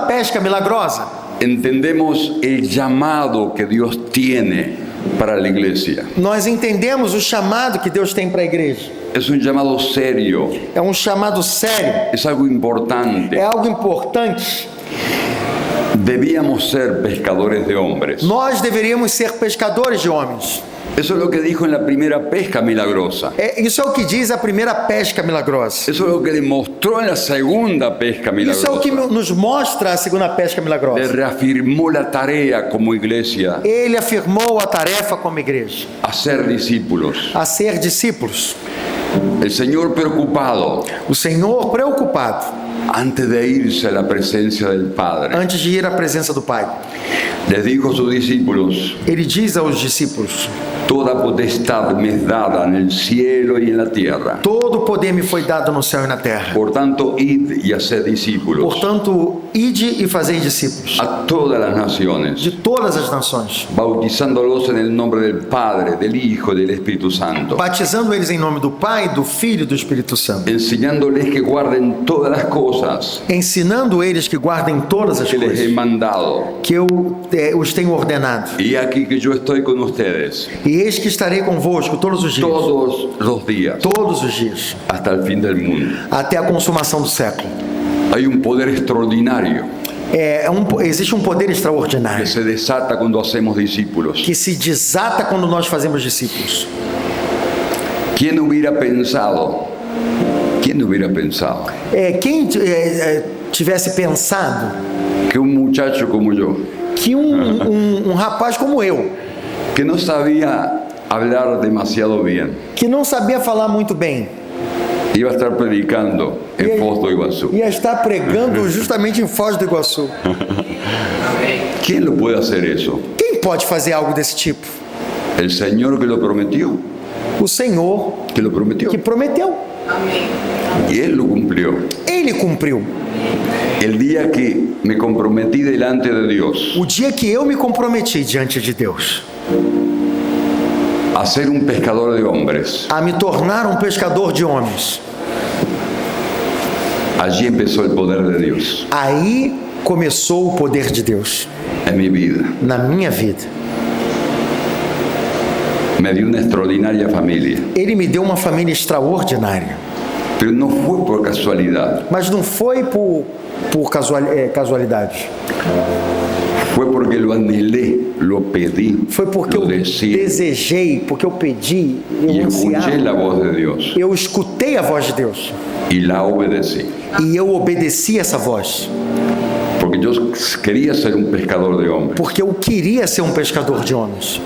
pesca milagrosa, entendemos el llamado que Dios tiene para la iglesia. nós entendemos o chamado que Deus tem para a igreja. Es un llamado serio, É um chamado sério, es algo importante. é algo importante. Debíamos ser pescadores de hombres. Nós deveríamos ser pescadores de homens. Eso es lo que dijo en la primera pesca milagrosa. Isso é o que diz a primeira pesca milagrosa. Eso es lo que demostró en la segunda pesca Isso é o que milagrosa. nos mostra a segunda pesca Le milagrosa. reafirmó la tarea como iglesia Ele afirmou a tarefa como igreja, a ser discípulos. a ser discípulos. El Señor preocupado O Senhor preocupado antes de irse a la presencia del Padre, antes de ir à presença do Pai, les dijo a sus discípulos: ele diz aos discípulos: toda potestad me es dada en el cielo y en la tierra. todo poder me foi dado no céu e na terra. Por tanto, id y haced discípulos Portanto, ide e fazei discípulos a todas las naciones, de todas as nações, bautizándolos en el nombre del Padre, del Hijo y del Espíritu Santo, batizando eles em nome do Pai, do Filho e do Espírito Santo, enseñándoles que guarden todas las cosas ensinando eles que guardem todas as que les he coisas mandado. que eu os tenho ordenado. Y aquí que yo estoy con ustedes E eis que estarei convosco todos os dias, todos los días, todos os dias, hasta el fin del mundo. até a consumação do século. Hay un poder extraordinario Existe um poder que extraordinário se desata cuando hacemos discípulos. que se desata quando nós fazemos discípulos. ¿Quién hubiera pensado? ¿Quién hubiera pensado Quem tivesse pensado que un muchacho como yo, que um rapaz como eu, que no sabía hablar demasiado bien, que não sabia falar muito bem, iba a estar predicando en Foz do Iguazú? ia estar pregando justamente em Foz do Iguaçu? ¿Quién lo puede hacer eso? Quem pode fazer algo desse tipo? El Señor que lo prometió, O Senhor que lo prometió, que prometeu. y Él lo cumplió. Ele cumpriu. El día que me comprometí delante de Dios O dia que eu me comprometi diante de Deus a ser un pescador de hombres, a me tornar um pescador de homens, allí empezó el poder de Dios aí começou o poder de Deus en mi vida. na minha vida. Me dio una extraordinaria familia, Ele me deu uma família extraordinária, pero no fue por casualidad, mas não foi por casualidade. fue porque lo anhelé, lo pedí, Foi porque lo eu deseé desejei, porque eu pedi, y eu escuché ansiava, la voz de Dios eu escutei a voz de Deus y la obedecí. e eu obedeci essa voz, Porque yo quería ser un pescador de hombres porque eu queria ser um pescador de homens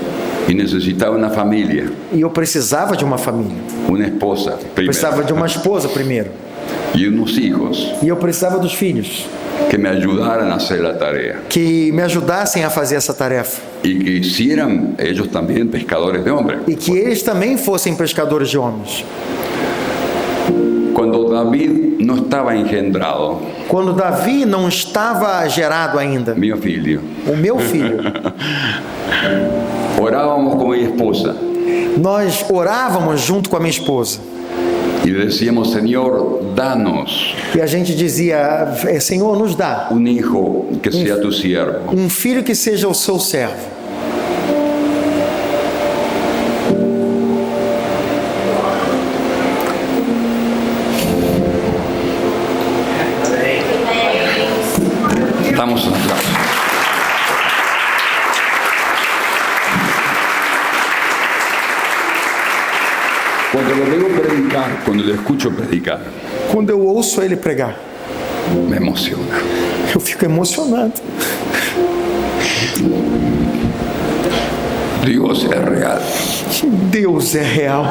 y necesitaba una familia, e eu precisava de uma família, una esposa precisava primero de uma esposa primeiro y unos hijos e eu precisava dos filhos que me ayudaran a hacer la tarea que me ajudassem a fazer essa tarefa y que hicieran ellos también pescadores de hombres. e que eles também fossem pescadores de homens. Cuando David no estaba engendrado, Quando Davi não estava gerado ainda, mi filho, o meu filho, orábamos con mi esposa nós orávamos junto com a minha esposa y decíamos: Señor, danos e a gente dizia: Senhor, nos dá un hijo que sea tu siervo. um filho que seja o seu servo. Damos un aplauso. Cuando lo veo predicar, cuando lo escucho predicar, Quando eu ouço ele pregar, me emociona. eu fico emocionado. Dios es real. Deus é real.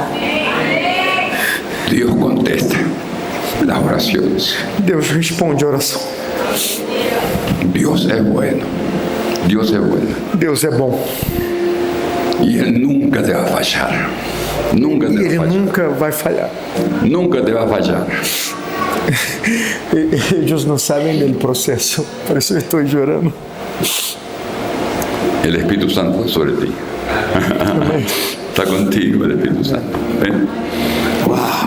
Dios contesta las oraciones. Deus responde a oração. Dios es bueno. Dios es bueno. Deus é bom. Y Él nunca te va a fallar. Nunca te E va a ele fallar. nunca vai falhar. Nunca te va a fallar. Eles não sabem do processo. Por isso eu estou chorando. El Espíritu Santo está sobre ti. Está contigo el Espíritu Santo. ¿Ven?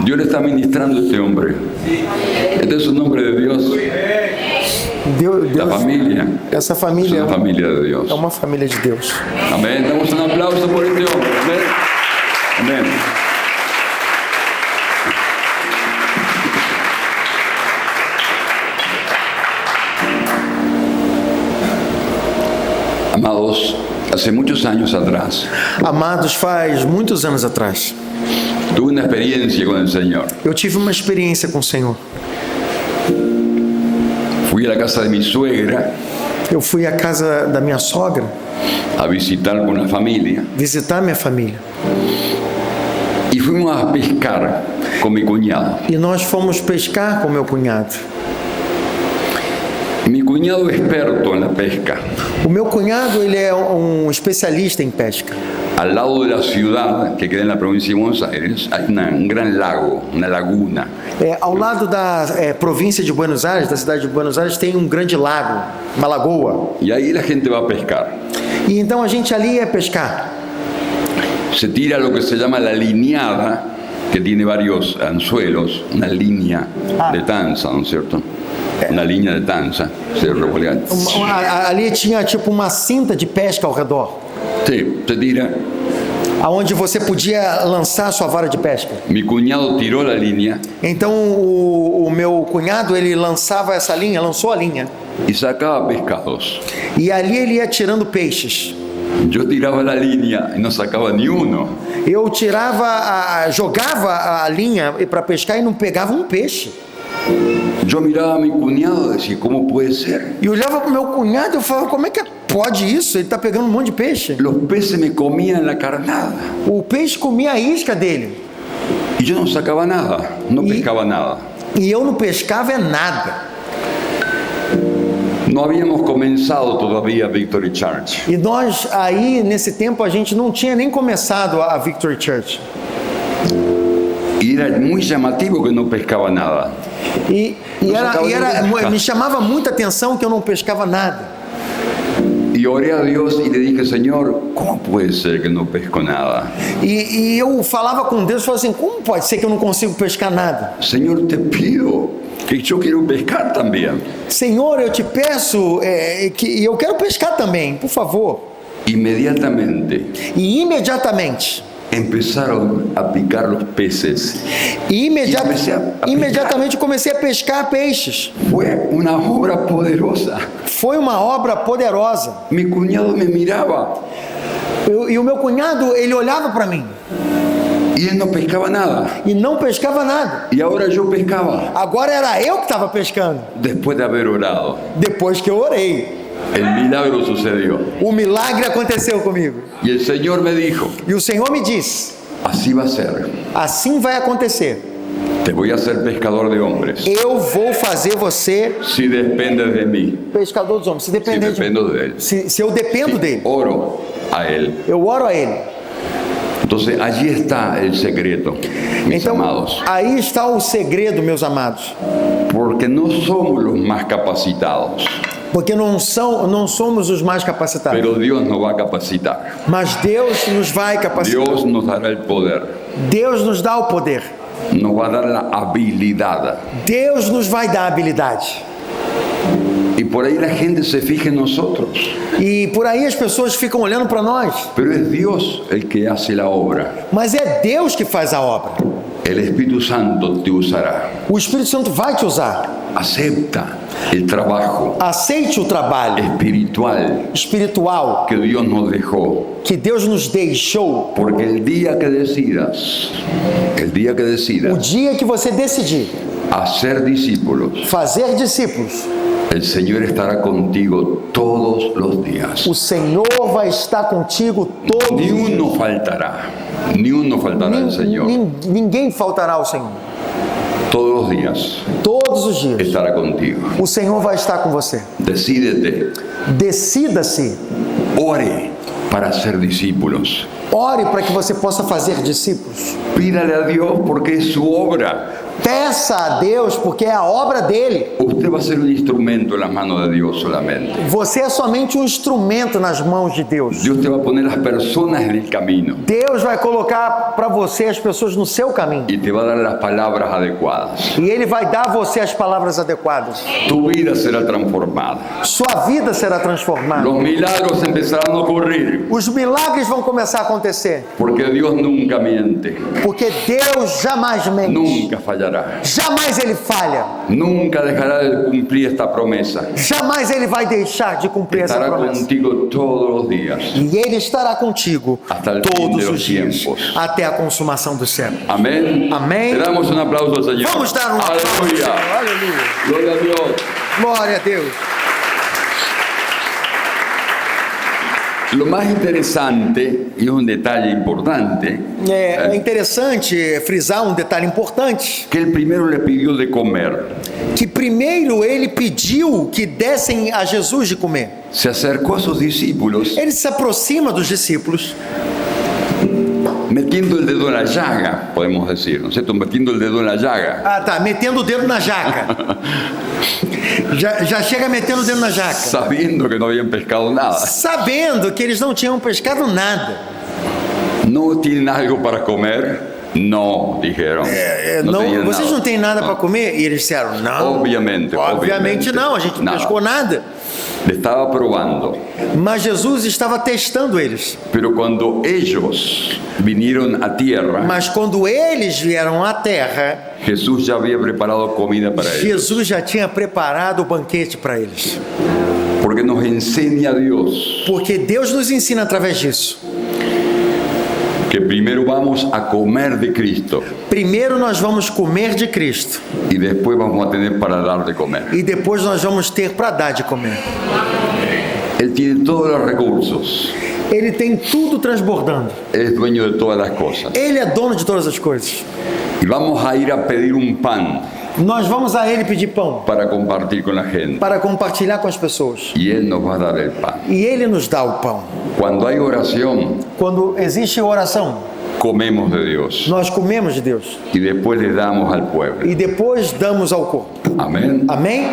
Dios le está ministrando a este hombre. Este es un hombre de Dios. La familia essa es família una familia de Dios. é uma família de Deus. Amén. Damos un aplauso por este hombre. Amén. Amén. Amados, hace muchos años atrás Amados, faz muitos anos atrás, tuve una experiencia con el Señor. eu tive uma experiência com o Senhor. Fui a la casa de mi suegra Eu fui à casa da minha sogra a visitar con la familia visitar minha família. y fuimos a pescar con mi cuñado. E nós fomos pescar com meu cunhado. Mi cuñado es experto en la pesca. O meu cunhado, ele é um especialista em pesca. Al lado de la ciudad, que queda en la provincia de Buenos Aires, hay un gran lago, una laguna. Ao lado da província de Buenos Aires, da cidade de Buenos Aires, tem um grande lago, uma lagoa. Y ahí la gente va a pescar. E então a gente ali ia pescar. Se tira lo que se llama la lineada, que tiene varios anzuelos, una línea de tanza, ¿no es cierto? Una línea de tanza, se revolea. Ali tinha tipo uma cinta de pesca ao redor, Sí, se tira. aonde você podia lançar sua vara de pesca. Mi cuñado tiró la línea Então o meu cunhado, ele lançava essa linha, lançou a linha, y sacaba pescados. e ali ele ia tirando peixes. Yo tiraba la línea y no sacaba ni uno. Eu jogava a linha para pescar e não pegava um peixe. Yo miraba a mi cuñado y decía, ¿cómo puede ser? E olhava para o meu cunhado e eu falava, como é que pode isso? Ele está pegando um monte de peixe. Los peces me comían la carnada O peixe comia a isca dele. y yo no sacaba nada, no Y- pescaba nada. E eu não pescava nada. No habíamos comenzado todavía Victory Church. E nós aí, nesse tempo, a gente não tinha nem começado a Victory Church. Y era muy llamativo que no pescaba nada. E me chamava muita atenção que eu não pescava nada. Y oré a Dios y le dije, Señor, ¿cómo puede ser que no pesco nada? E eu falava com Deus, falava assim, como pode ser que eu não consigo pescar nada? Señor, te pido que yo quiero pescar también. Senhor, eu te peço que eu quero pescar também, por favor. Inmediatamente E imediatamente, empezaron a picar los peces. Imediatamente comecei a pescar peixes. Fue una obra poderosa. Foi uma obra poderosa. Mi cuñado me miraba E o meu cunhado, ele olhava para mim y él no pescaba nada. e não pescava nada. Y ahora yo pescaba Agora era eu que estava pescando, después de haber orado. depois que eu orei. El milagro sucedió. O milagre aconteceu comigo. Y el Señor me dijo, E o Senhor me disse, así va a ser. assim vai acontecer. Te voy a hacer pescador de hombres. Eu vou fazer você Si dependes de mí. pescador dos homens. Se Si depender de mim. dependo de él. Se eu dependo dele, Oro a él. eu oro a ele. Entonces allí está el secreto, mis Então, amados. aí está o segredo, meus amados. Porque no somos los más capacitados, Porque não somos os mais capacitados. pero Dios nos va a capacitar. Mas Deus nos vai capacitar. Dios nos dará el poder, Deus nos dá o poder. nos va a dar la habilidad. Deus nos vai dar habilidade. Y por ahí la gente se fija en nosotros, E por aí as pessoas ficam olhando para nós. pero es Dios el que hace la obra. Mas é Deus que faz a obra. El Espíritu Santo te usará. O Espírito Santo vai te usar. Acepta el trabajo Aceite o trabalho espiritual espiritual que Dios nos dejó. que Deus nos deixou. Porque el día que decidas O dia que você decidir hacer discípulos, fazer discípulos, el Señor estará contigo todos los días. o Senhor vai estar contigo todos Ni os dias. uno faltará al Señor. Ninguém faltará ao Senhor. Todos los días Todos os dias. estará contigo. O Senhor vai estar com você. Decídete, Decida-se. ore para ser discípulos. Ore para que você possa fazer discípulos. Pídale a Dios porque es su obra. Peça a Deus, porque é a obra dele. Usted va a ser un instrumento en las manos de Dios solamente. Você é somente um instrumento nas mãos de Deus. Dios te va a poner las personas en el camino Deus vai colocar para você as pessoas no seu caminho. y te va a dar las palabras adecuadas. E ele vai dar a você as palavras adequadas. Tu vida será transformada. Sua vida será transformada. Los milagros empezarán a ocurrir Os milagres vão começar a acontecer. porque Dios nunca miente, Porque Deus jamais mente. nunca fallará, Jamais ele falha. nunca dejará de cumplir esta promesa. Jamais ele vai deixar de cumprir essa Estará promessa. contigo todos los días. E ele estará contigo Hasta el fin todos de os los dias, tiempos. até a consumação do século. Amén. Amén. Le damos un aplauso al Señor. Vamos dar um aplauso ao Aleluya. Senhor. Aleluia. Gloria a Dios. Glória a Deus. Lo más interesante, y es un detalle importante, É interessante frisar um detalhe importante, que él primero le pidió de comer. que primeiro ele pediu que dessem a Jesus de comer. se acercó a sus discípulos Ele se aproxima dos discípulos, metiendo el dedo en la llaga, podemos decir, ¿no es cierto? Metiendo el dedo en la llaga, metendo o dedo na jaca. Já chega metendo o dedo na jaca. sabiendo que no habían pescado nada. Sabendo que eles não tinham pescado nada. ¿No tienen algo para comer? No, dijeron. No tenían Vocês nada. não têm nada para comer? E eles disseram, não. Obviamente não, a gente não pescou nada. Le estaba probando. Mas Jesus estava testando eles. Pero cuando ellos vinieron a tierra, Mas quando eles vieram à terra, Jesús ya había preparado comida para ellos. Jesus já tinha preparado o banquete para eles. Porque nos enseña Dios Porque Deus nos ensina através disso. que primero vamos a comer de Cristo Primeiro nós vamos comer de Cristo. y después vamos a tener para dar de comer. E depois nós vamos ter para dar de comer. Él tiene todos los recursos. Ele tem tudo transbordando. Él es dueño de todas las cosas. Ele é dono de todas as coisas. Y vamos a ir a pedir un pan Nós vamos a Ele pedir pão para compartir con la gente. para compartilhar com as pessoas. Y Él nos va a dar el pan. E Ele nos dá o pão. Cuando hay oración, Quando existe oração, comemos de Dios nós comemos de Deus. y después le damos al pueblo. E depois damos ao corpo. Amén. Amém?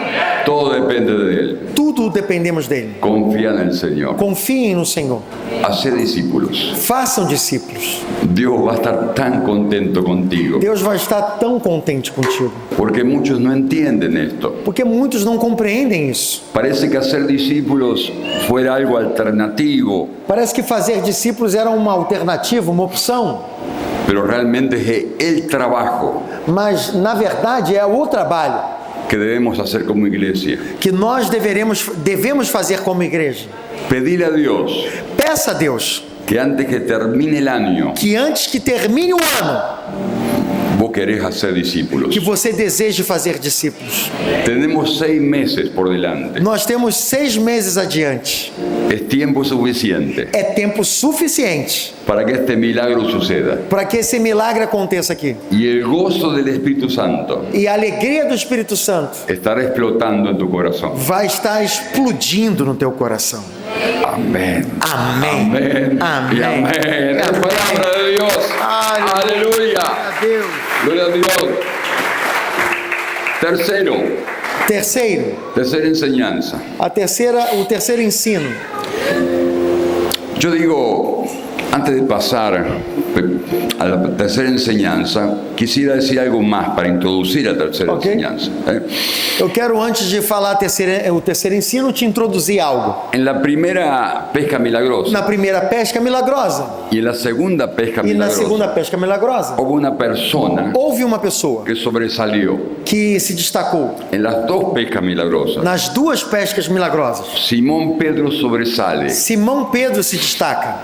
Todo depende de Él. Tudo dependemos dele. Confía en el Señor. Confiem no Senhor. Hace discípulos. Façam discípulos. Dios va a estar tan contento contigo. Deus vai estar tão contente contigo. Porque muchos no entienden esto. Porque muitos não compreendem isso. Parece que hacer discípulos fuera algo alternativo, Parece que fazer discípulos era uma alternativa, uma opção. pero realmente es el trabajo Mas, na verdade, é o trabalho que debemos hacer como iglesia. que nós devemos fazer como igreja. Pedir a Dios Peça a Deus que antes que termine el año, que antes que termine o ano, vos querés hacer discípulos. que você deseje fazer discípulos. Tenemos 6 meses por delante. Nós temos 6 meses adiante. Es tiempo suficiente É tempo suficiente para que este milagro suceda. para que esse milagre aconteça aqui. Y el gozo del Espíritu Santo E a alegria do Espírito Santo estará explotando en tu corazón. vai estar explodindo no teu coração. Amén. Amém. Amén. Amém. Y amén. La palabra de Dios. Aleluya. A Deus. Gloria a Dios. Tercera enseñanza. O terceiro ensino. Yo digo, antes de pasar a la tercera enseñanza, quisiera decir algo más para introducir la tercera enseñanza. Eu quero, antes de falar o terceiro ensino, te introduzir algo. En la primera pesca milagrosa Na primeira pesca milagrosa y en la segunda pesca e na milagrosa, segunda pesca milagrosa, hubo una persona houve uma pessoa que sobresalió. que se destacou. En las dos pescas milagrosas, Nas duas pescas milagrosas, Simón Pedro sobresale. Simão Pedro se destaca.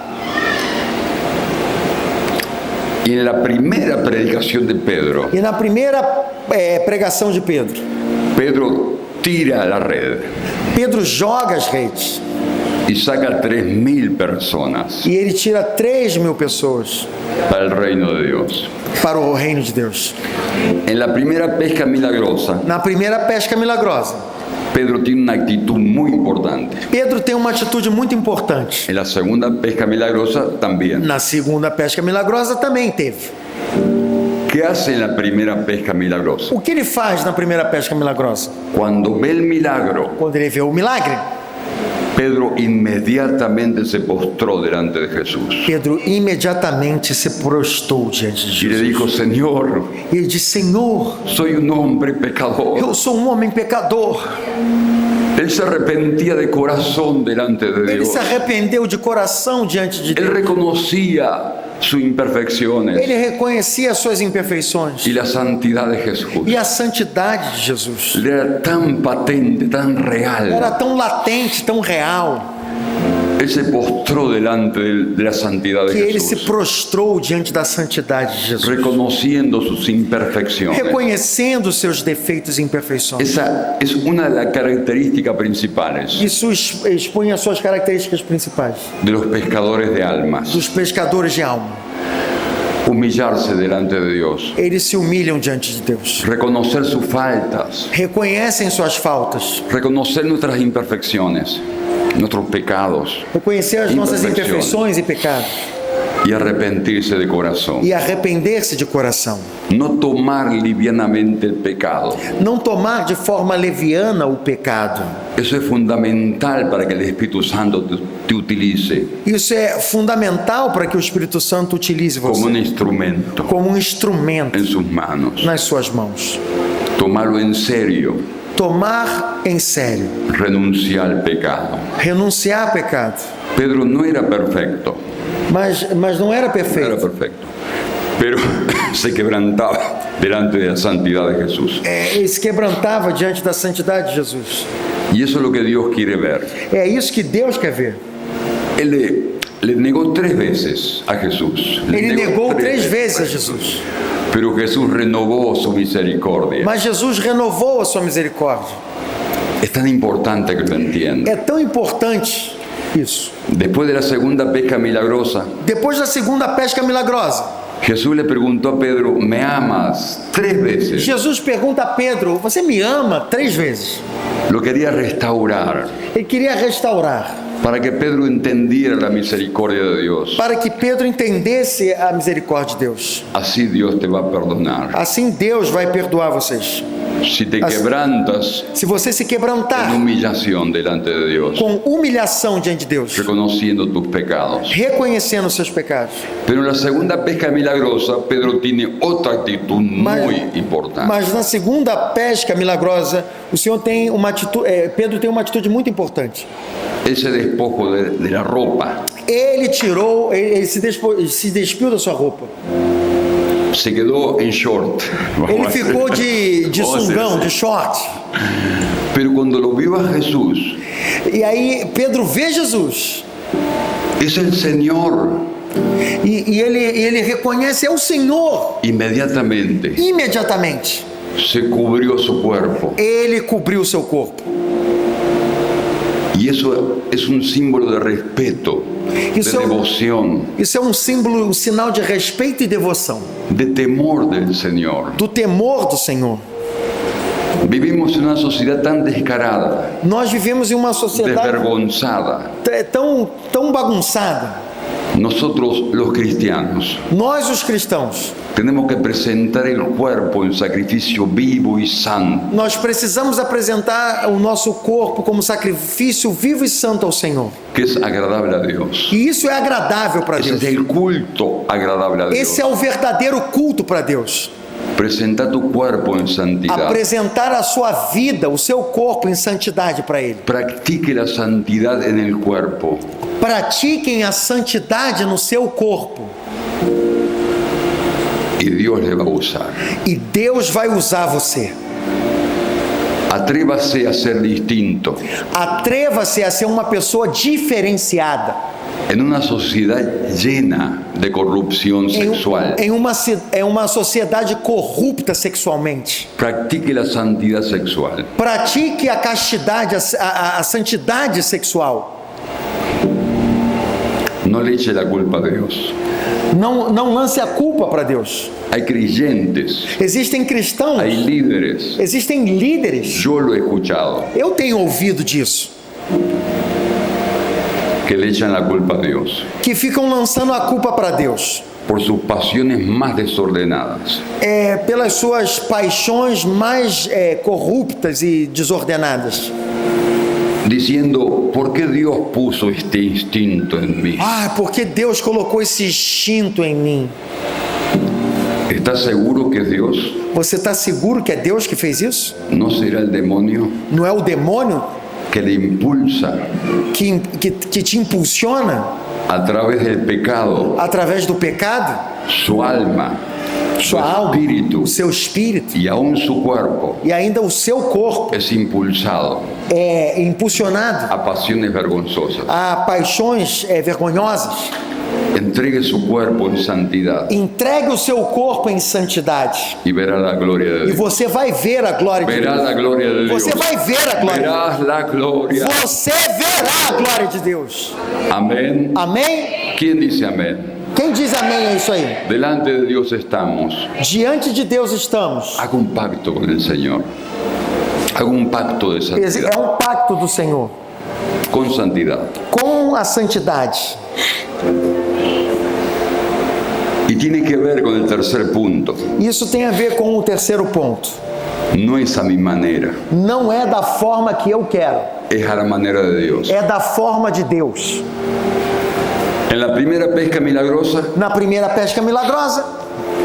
Y en la primera predicación de Pedro, E na primeira pregação de Pedro, Pedro tira la red Pedro joga as redes y saca 3.000 personas e ele tira 3.000 pessoas para el reino de Dios. para o reino de Deus. En la primera pesca milagrosa, Na primeira pesca milagrosa, Pedro tiene una actitud muy importante. Pedro tem uma atitude muito importante. En la segunda pesca milagrosa también. Na segunda pesca milagrosa também teve. ¿Qué hace en la primera pesca milagrosa? O que ele faz na primeira pesca milagrosa? Cuando ve el milagro, Quando ele vê o milagre, Pedro inmediatamente se postró delante de Jesús Pedro imediatamente se prostrou diante de y le Jesus. dijo: Señor, E ele disse: Senhor, soy un hombre pecador. eu sou um homem pecador. Él se arrepentía de corazón delante de Ele Dios. se arrependeu de coração diante de Él Deus. reconocía sus imperfecciones Ele reconhecia as suas imperfeições y la santidad de Jesús. e a santidade de Jesus. Él era tan patente, tan real. Era tão latente, tão real, Él se postró delante de la santidad de que ele se Jesús, prostrou diante da santidade de Jesus, reconociendo sus imperfecciones. reconhecendo os seus defeitos e imperfeições. Esa es una de las características principales Isso expõe as suas características principais de los pescadores de almas. dos pescadores de alma. humillarse delante de Dios, eles se humilham diante de Deus, reconocer sus faltas, reconhecem suas faltas, reconocer nuestras imperfecciones, nuestros pecados reconhecer as nossas imperfeições e pecados y arrepentirse de corazón. e arrepender-se de coração. No tomar livianamente el pecado. Não tomar de forma leviana o pecado. Eso es fundamental para que el Espíritu Santo te utilice Isso é fundamental para que o Espírito Santo utilize como você un instrumento como um instrumento en sus manos. nas suas mãos. Tomarlo en serio, Tomar em sério, renunciar al pecado. renunciar ao pecado. Pedro no era perfecto, Mas não era no era perfeito. perfecto, pero se quebrantaba delante de la santidad de Jesús. Ele se quebrantava diante da santidade de Jesus. Y eso es lo que Dios quiere ver. É isso que Deus quer ver. Él le negó 3 veces a Jesús. Le Ele negou 3 vezes a veces. Jesus. Pero Jesús renovó su misericordia. Mas Jesus renovou a sua misericórdia. Es tan importante que lo entienda. É tão importante isso. Después de la segunda pesca milagrosa, Depois da segunda pesca milagrosa, Jesús le preguntó a Pedro, ¿me amas? 3 veces. Jesus pergunta a Pedro: você me ama? 3 vezes. Lo quería restaurar Ele queria restaurar, para que Pedro entendiera la misericordia de Dios. para que Pedro entendesse a misericórdia de Deus. Así Dios te va a perdonar. Assim Deus vai perdoar vocês. Si te quebrantas Se você se en quebrantar humillación delante de Dios, com humilhação diante de Deus, reconociendo tus pecados. reconhecendo os seus pecados. Pero en la segunda pesca milagrosa, Pedro tiene otra actitud muy importante. Mas na segunda pesca milagrosa, o Senhor tem uma atitude, Pedro tem uma atitude muito importante. Él se despojó de la ropa, Ele se despiu da sua roupa. se quedó en short. Ele ficou de Vamos a sungão, hacer de short. Pero cuando lo vio a Jesús, E aí Pedro vê Jesus es el Señor. e ele reconhece: é o Senhor. Inmediatamente Imediatamente se cubrió su cuerpo. ele cobriu o seu corpo. Y eso es un símbolo de respeto, de Isso é devoción, Isso é um símbolo, um sinal de respeito e devoção, de temor del Señor. do temor do Senhor. Vivimos en una sociedad tan descarada, Nós vivemos em uma sociedade desvergonzada. tão bagunçada. Nosotros los cristianos Nós, os cristãos, tenemos que presentar el cuerpo en sacrificio vivo y santo, nós precisamos apresentar o nosso corpo como sacrifício vivo e santo ao Senhor. que es agradable a Dios. E isso é agradável para Ese Deus. es el culto agradable a Dios. Esse é o verdadeiro culto para Deus. Presenta tu cuerpo en santidad. Apresentar a sua vida, o seu corpo em santidade para Ele. Practique la santidad en el cuerpo. Pratiquem a santidade no seu corpo. Y Dios le va a usar. E Deus vai usar você. Atrévase a ser distinto. Atreva-se a ser uma pessoa diferenciada En una sociedad llena de corrupción sexual, em uma sociedade corrupta sexualmente. practique la santidad sexual. Pratique a castidade, a santidade sexual. No le eche la culpa a Dios. Não lance a culpa para Deus. Hay creyentes, Existem cristãos, hay líderes. existem líderes. Yo lo he escuchado, Eu tenho ouvido disso, que le echan la culpa a Dios que ficam lançando a culpa para Deus. por sus pasiones más desordenadas. Pelas suas paixões mais corruptas e desordenadas. Diciendo, ¿por qué Dios puso este instinto en mí? Ah, porque Deus colocou esse instinto em mim. ¿Estás seguro que es Dios? Você está seguro que é Deus que fez isso? ¿No será el demonio Não é o demônio que le impulsa que te impulsiona a través del pecado através do pecado? su alma, su Sua alma, espíritu o seu espírito y aún su cuerpo e ainda o seu corpo es impulsado é impulsionado a pasiones vergonzosas? a paixões vergonhosas? Entregue su cuerpo en santidad Entregue o seu corpo em santidade y verá la gloria de e Dios. você vai ver a glória de Verás Deus. la gloria de Dios. Você vai ver a glória. Verás la gloria. Você verá a glória de Deus. Amén. Amém? ¿Quién dice amén? Quem diz amém a isso aí? Delante de Dios estamos. Diante de Deus estamos. Haga un pacto con el Señor. Haga un pacto de É santidad. um pacto do Senhor Con santidad. com a santidade. Y tiene que ver con el tercer punto. Isso tem a ver com o terceiro ponto. No es a mi manera, Não é da forma que eu quero, es a la manera de Dios. é da forma de Deus. En la primera pesca milagrosa, Na primeira pesca milagrosa,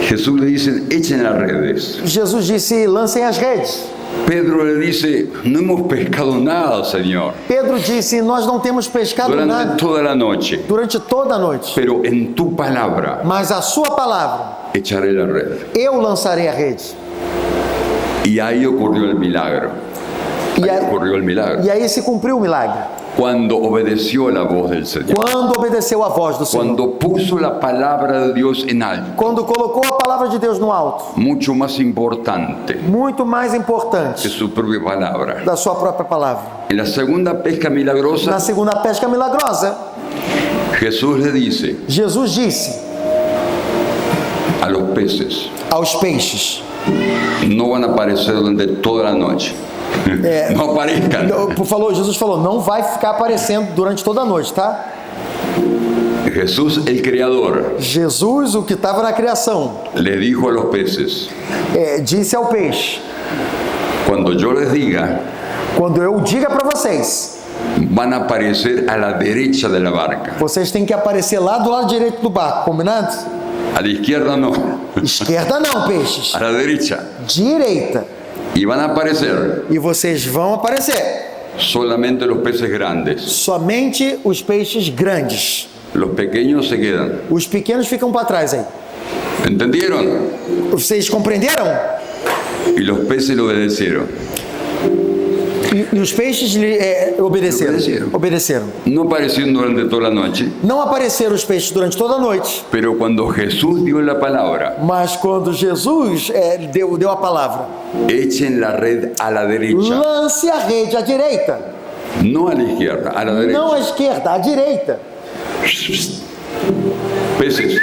Jesús le dice, echen las redes. Jesus disse: lancem as redes. Pedro le dice, no hemos pescado nada, Señor, Pedro disse: nós não temos pescado durante nada toda la noche, durante toda a noite, pero en tu palabra mas a sua palavra, echaré la red. eu lançarei a rede. Y ahí ocurrió el milagro. E Ahí aí, ocurrió el milagro. e aí se cumpriu o milagre. Cuando obedeció la voz del Señor. Quando obedeceu a voz do Senhor. Cuando puso la palabra de Dios en alto. Quando colocou a palavra de Deus no alto. Mucho más importante Muito mais que importante su propia palabra. da sua própria palavra. En la segunda pesca Na milagrosa, segunda pesca milagrosa, Jesús le dice Jesus disse a los peces, aos peixes: no van a aparecer durante toda la noche. No aparezcan. Jesus falou, não vai ficar aparecendo durante toda a noite, tá? Jesús, el Creador, Jesus, o que estava na criação, le dijo a los peces, disse ao peixe: cuando yo les diga, quando eu diga para vocês, van a aparecer a la derecha de la barca. vocês têm que aparecer lá do lado direito do barco, combinado? A la izquierda no, Esquerda não, peixes. a la derecha. Direita. Y van a aparecer E vocês vão aparecer. solamente los peces grandes. Somente os peixes grandes. Los pequeños se quedan. Os pequenos ficam para trás aí. ¿Entendieron? Vocês compreenderam? Y los peces lo obedecieron. E os peixes obedeceram. Obedeceram. No aparecieron durante toda la noche, Não apareceram os peixes durante toda a noite. pero cuando Jesús dio la palabra, Mas quando Jesus deu a palavra, echen la red a la derecha, lance a rede à direita. no a la izquierda, a la derecha. Não à esquerda, à direita. Peces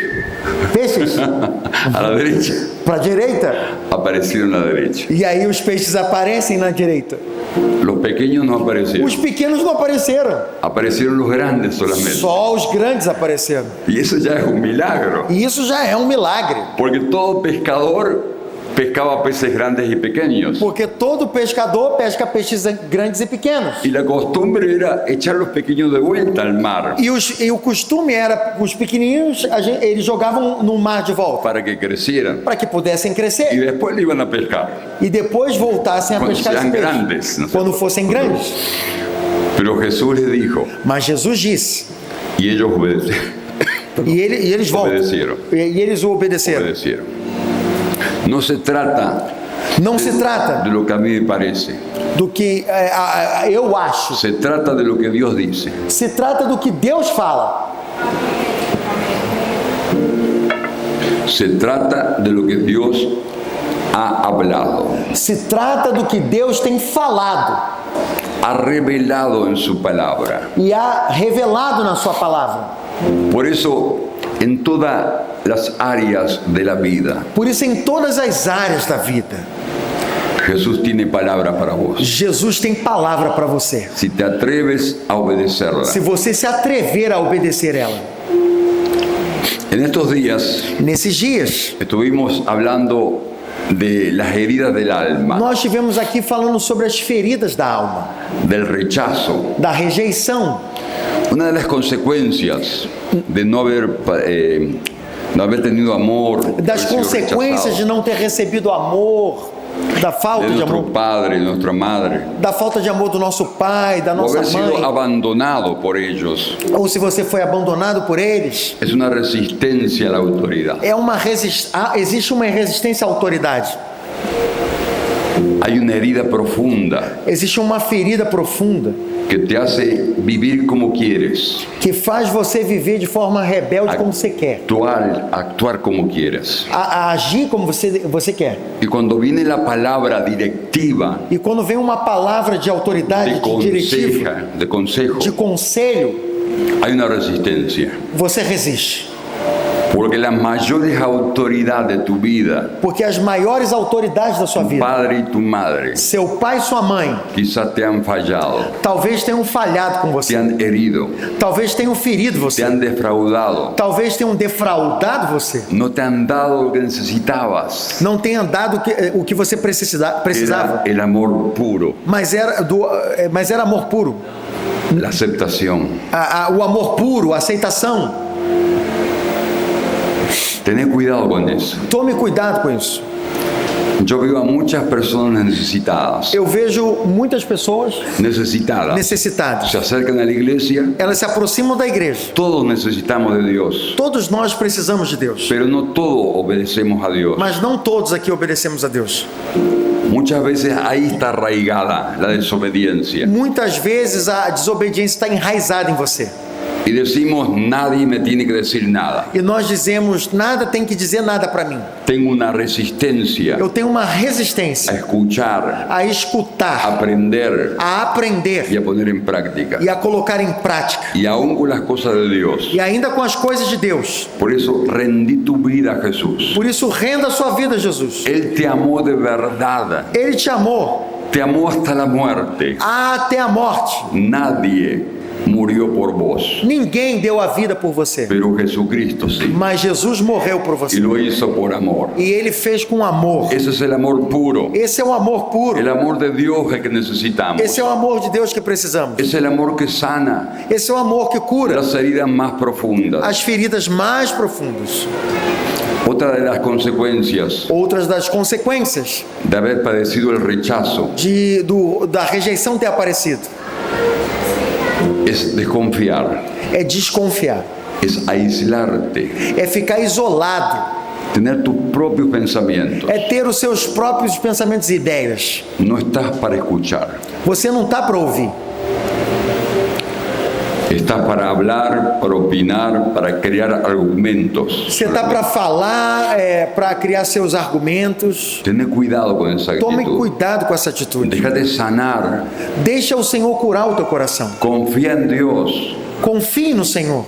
Peixes a la derecha, para a direita. aparecieron a la derecha. E aí os peixes aparecem na direita. Los pequeños no aparecieron, Os pequenos não apareceram. aparecieron los grandes solamente. Só os grandes apareceram. Y eso ya es un milagro, E isso já é um milagre. porque todo pescador pescaba peces grandes y pequeños. Porque todo pescador pesca peixes grandes e pequenos. Y la costumbre era echar los pequeños de vuelta al mar E o costume era, os pequenininhos, eles jogavam no mar de volta. para que crecieran. Para que pudessem Y crescer. después le iban a pescar. E depois voltassem a Quando pescar sean esse peixe. grandes, no sé. Quando fossem grandes. Pero Jesús les dijo, Mas Jesus disse. y ellos obedecieron. E eles voltam. Obedeceram. E eles o obedeceram. No se trata Não se trata de lo que a mí me parece, do que eu acho. se trata de lo que Dios dice. Se trata do que Deus fala. Se trata de lo que Dios ha hablado, Se trata do que Deus tem falado ha revelado en su palabra. e ha revelado na sua palavra. Por eso, en todas las áreas de la vida, Por isso, em todas as áreas da vida, Jesús tiene palabra para vos. Jesus tem palavra para você. Si te atreves a obedecerla. Se você se atrever a obedecer ela. En estos días Nesses dias, estuvimos hablando de las heridas del alma, nós estivemos aqui falando sobre as feridas da alma, del rechazo. da rejeição. Una de las consecuencias de no haber tenido amor, Das haber sido consequências de rechazado, não ter recebido amor, da falta de de nuestro amor, padre, de nuestra madre, da falta de amor do nosso pai, da o nossa haber sido mãe, abandonado por ellos, ou se você foi abandonado por eles, es una resistencia a la autoridad. existe uma resistência à autoridade. Hay una herida profunda Existe uma ferida profunda que te hace vivir como quieres, que faz você viver de forma rebelde como você quer, actuar como quieres. a agir como você quer. Y cuando viene la palabra directiva, E quando vem uma palavra de autoridade, de diretivo, de consejo, de conselho, hay una resistencia. você resiste. Porque las mayores autoridades de tu vida, Porque as maiores autoridades da sua tu vida, padre y tu madre, seu pai e sua mãe, quizás te han fallado, talvez tenham falhado com te você, han herido, talvez tenham ferido te você, han defraudado, talvez tenham defraudado você, no te han dado lo que necesitabas. não tenham dado o que você precisava, Era el amor puro, mas era amor puro, la aceptación. o amor puro, a aceitação. Tené cuidado con eso. Tome cuidado com isso. Yo veo a muchas personas necesitadas, Eu vejo muitas pessoas necessitadas. Se acercan a la iglesia. Elas se aproximam da igreja. Todos necesitamos de Dios, Todos nós precisamos de Deus, pero no todos obedecemos a Dios. mas não todos aqui obedecemos a Deus. Muchas veces ahí está arraigada la desobediencia. Muitas vezes a desobediência está enraizada em você. Y decimos, nadie me tiene que decir nada. E nós dizemos, nada tem que dizer nada para mim. Tengo una resistencia Eu tenho uma a resistência escuchar, a escutar, a aprender a aprender y a poner en práctica. e a colocar em prática. Y aún con las cosas de Dios. E ainda com as coisas de Deus. Por eso rendí tu vida a Jesús. Por isso, renda a sua vida a Jesus. Él te amó de verdad. Ele te amou Te amó hasta la muerte. até a morte. Nadie murió por vos, Ninguém deu a vida por você, pero Jesucristo sí. mas Jesus morreu por Y você. lo hizo por amor. E ele fez com amor. Ese es el amor puro. Esse é o amor puro. El amor de Dios es que necesitamos. Esse é o amor de Deus que precisamos. Es el amor que sana Esse é o amor que cura las heridas más profundas. as feridas mais profundas. Otra de las consecuencias Outras das consequências de haber padecido el rechazo da rejeição ter aparecido es desconfiar, é desconfiar, es aislarte, é ficar isolado, tener tus propios pensamientos. é ter os seus próprios pensamentos e ideias. No estás para escuchar, Você não está para ouvir. estás para hablar, para opinar, para crear argumentos. Você está para falar, para criar seus argumentos. Tener cuidado con esa Tome actitud. cuidado com essa atitude. Déjate sanar. Deixa o Senhor curar o teu coração. Confía en Dios. Confie no Senhor.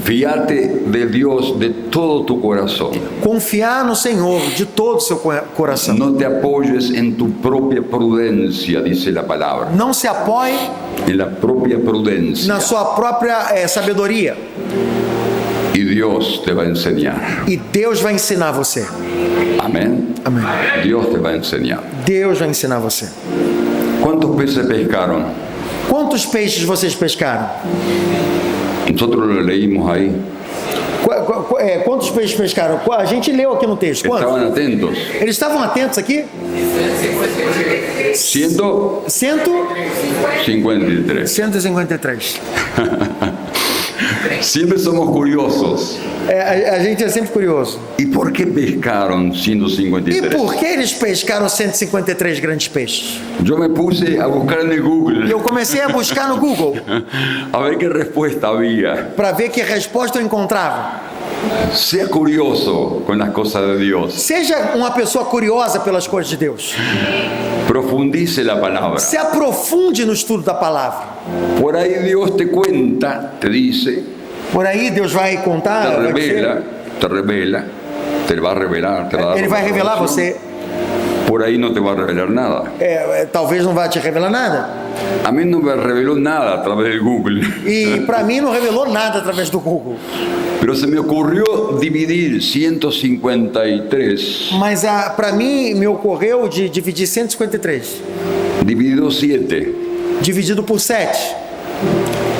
Fíate de Dios de todo tu corazón. Confiar no Senhor de todo o seu coração. No te apoyes en tu propia prudencia, dice la palabra. Não se apoie En la propia prudencia. na sua própria sabedoria. Y Dios te va a enseñar. E Deus vai ensinar você. Amén. Amém. Dios te va a enseñar. Deus vai ensinar você. ¿Cuántos peces pescaron? Quantos peixes vocês pescaram? Nosotros lo leímos ahí. Quantos peixes pescaram? A gente leu aqui no texto. Quantos? Estaban atentos. Eles estavam atentos aqui? 153. 153. Siempre somos curiosos. A gente é sempre curioso. ¿Y por qué pescaron E 153? por que eles pescaram 153 grandes peixes? Yo me puse a buscar en el Google Eu comecei a buscar no Google a ver qué respuesta había. para ver que resposta eu encontrava. Sea curioso con las cosas de Dios. Seja uma pessoa curiosa pelas coisas de Deus. Profundice la palabra. Se aprofunde no estudo da palavra. Por ahí Dios te cuenta, te dice, Por aí Deus vai te contar. revela, te va a revelar, te va a dar Ele vai revelar revelación. você. Por ahí no te va a revelar nada. Talvez não vai te revelar nada. A mí no me reveló nada a través del Google, E para mim não revelou nada através do Google. pero se me ocurrió dividir 153, Mas para mim me ocorreu de dividir 153. dividido 7. Dividido por 7.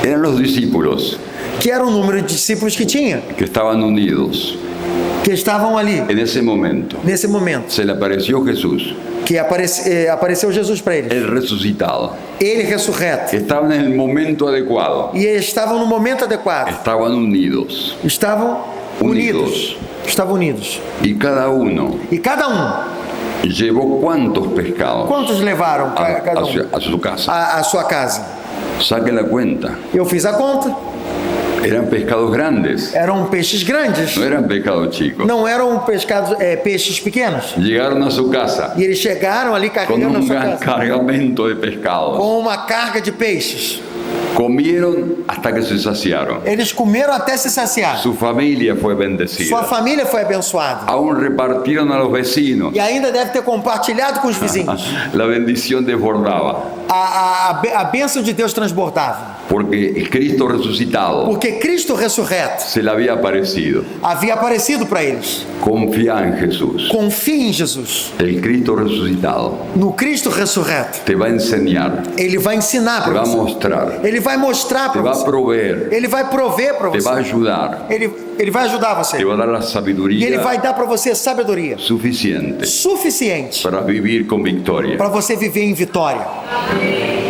Eran los discípulos Que era o número de discípulos que tinha. que estaban unidos. Que estavam ali. En ese momento Nesse momento. se le apareció Jesús, Que apareceu Jesus para eles. el resucitado. Ele ressurreto. Estaban en el momento adecuado. E eles estavam no momento adequado. Estaban unidos. Estavam unidos. Estavam unidos. Y cada uno E cada llevó cuántos pescados quantos levaram a, cada a su- a su casa. a sua casa? Saquen la cuenta. Eu fiz a conta. Eran pescados grandes, Eram peixes grandes. no eran pescados chicos. Não eram peixes pequenos. Llegaron a su casa E eles chegaram ali con carregando a un sua gran casa cargamento de pescados. com uma carga de peixes. Comieron hasta que se saciaron. Eles comeram até se saciar. Su familia fue Sua bendecida. família foi abençoada. Aún repartieron a los vecinos. E ainda deve ter compartilhado com os vizinhos. La bendición desbordaba. A bênção de Deus transbordava. Porque el Cristo resucitado Porque Cristo ressurreto se le había aparecido. havia aparecido para eles. Confía en Jesús. Confie em Jesus. El Cristo resucitado No Cristo ressurreto. te va a enseñar, Ele vai ensinar te para va a você. mostrar, Ele vai mostrar te para va a você. proveer, Ele vai prover para te va a você. ayudar, Ele vai ajudar você. te va a dar la E ele sabiduría vai dar para você sabedoria suficiente suficiente para vivir con victoria. para você viver em vitória.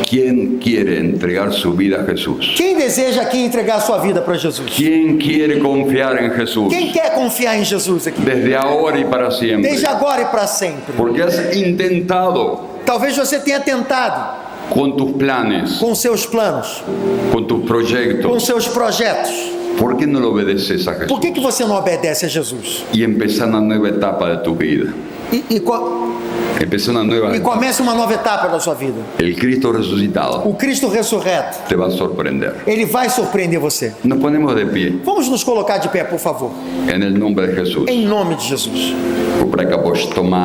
¿Quién quiere entregar su vida a Jesús? Quem deseja aqui entregar sua vida para Jesus? ¿Quién quiere confiar en Jesús? Quem quer confiar em Jesus aqui? Desde ahora y para siempre. Desde agora e para sempre. Porque has intentado Talvez você tenha tentado con tus planes, com seus planos, con tus com proyectos. seus projetos. ¿Por qué no lo obedeces a Jesús? Por que você não obedece a Jesus? Y empezar una nueva etapa de tu vida. Empezar una nueva E etapa. comece uma nova etapa da sua vida. El Cristo resucitado O Cristo ressurreto, te va a sorprender. ele vai surpreender você. Nos ponemos de pie Vamos nos colocar de pé, por favor. en el nombre de Jesús. Em nome de Jesus. Para que puedas tomar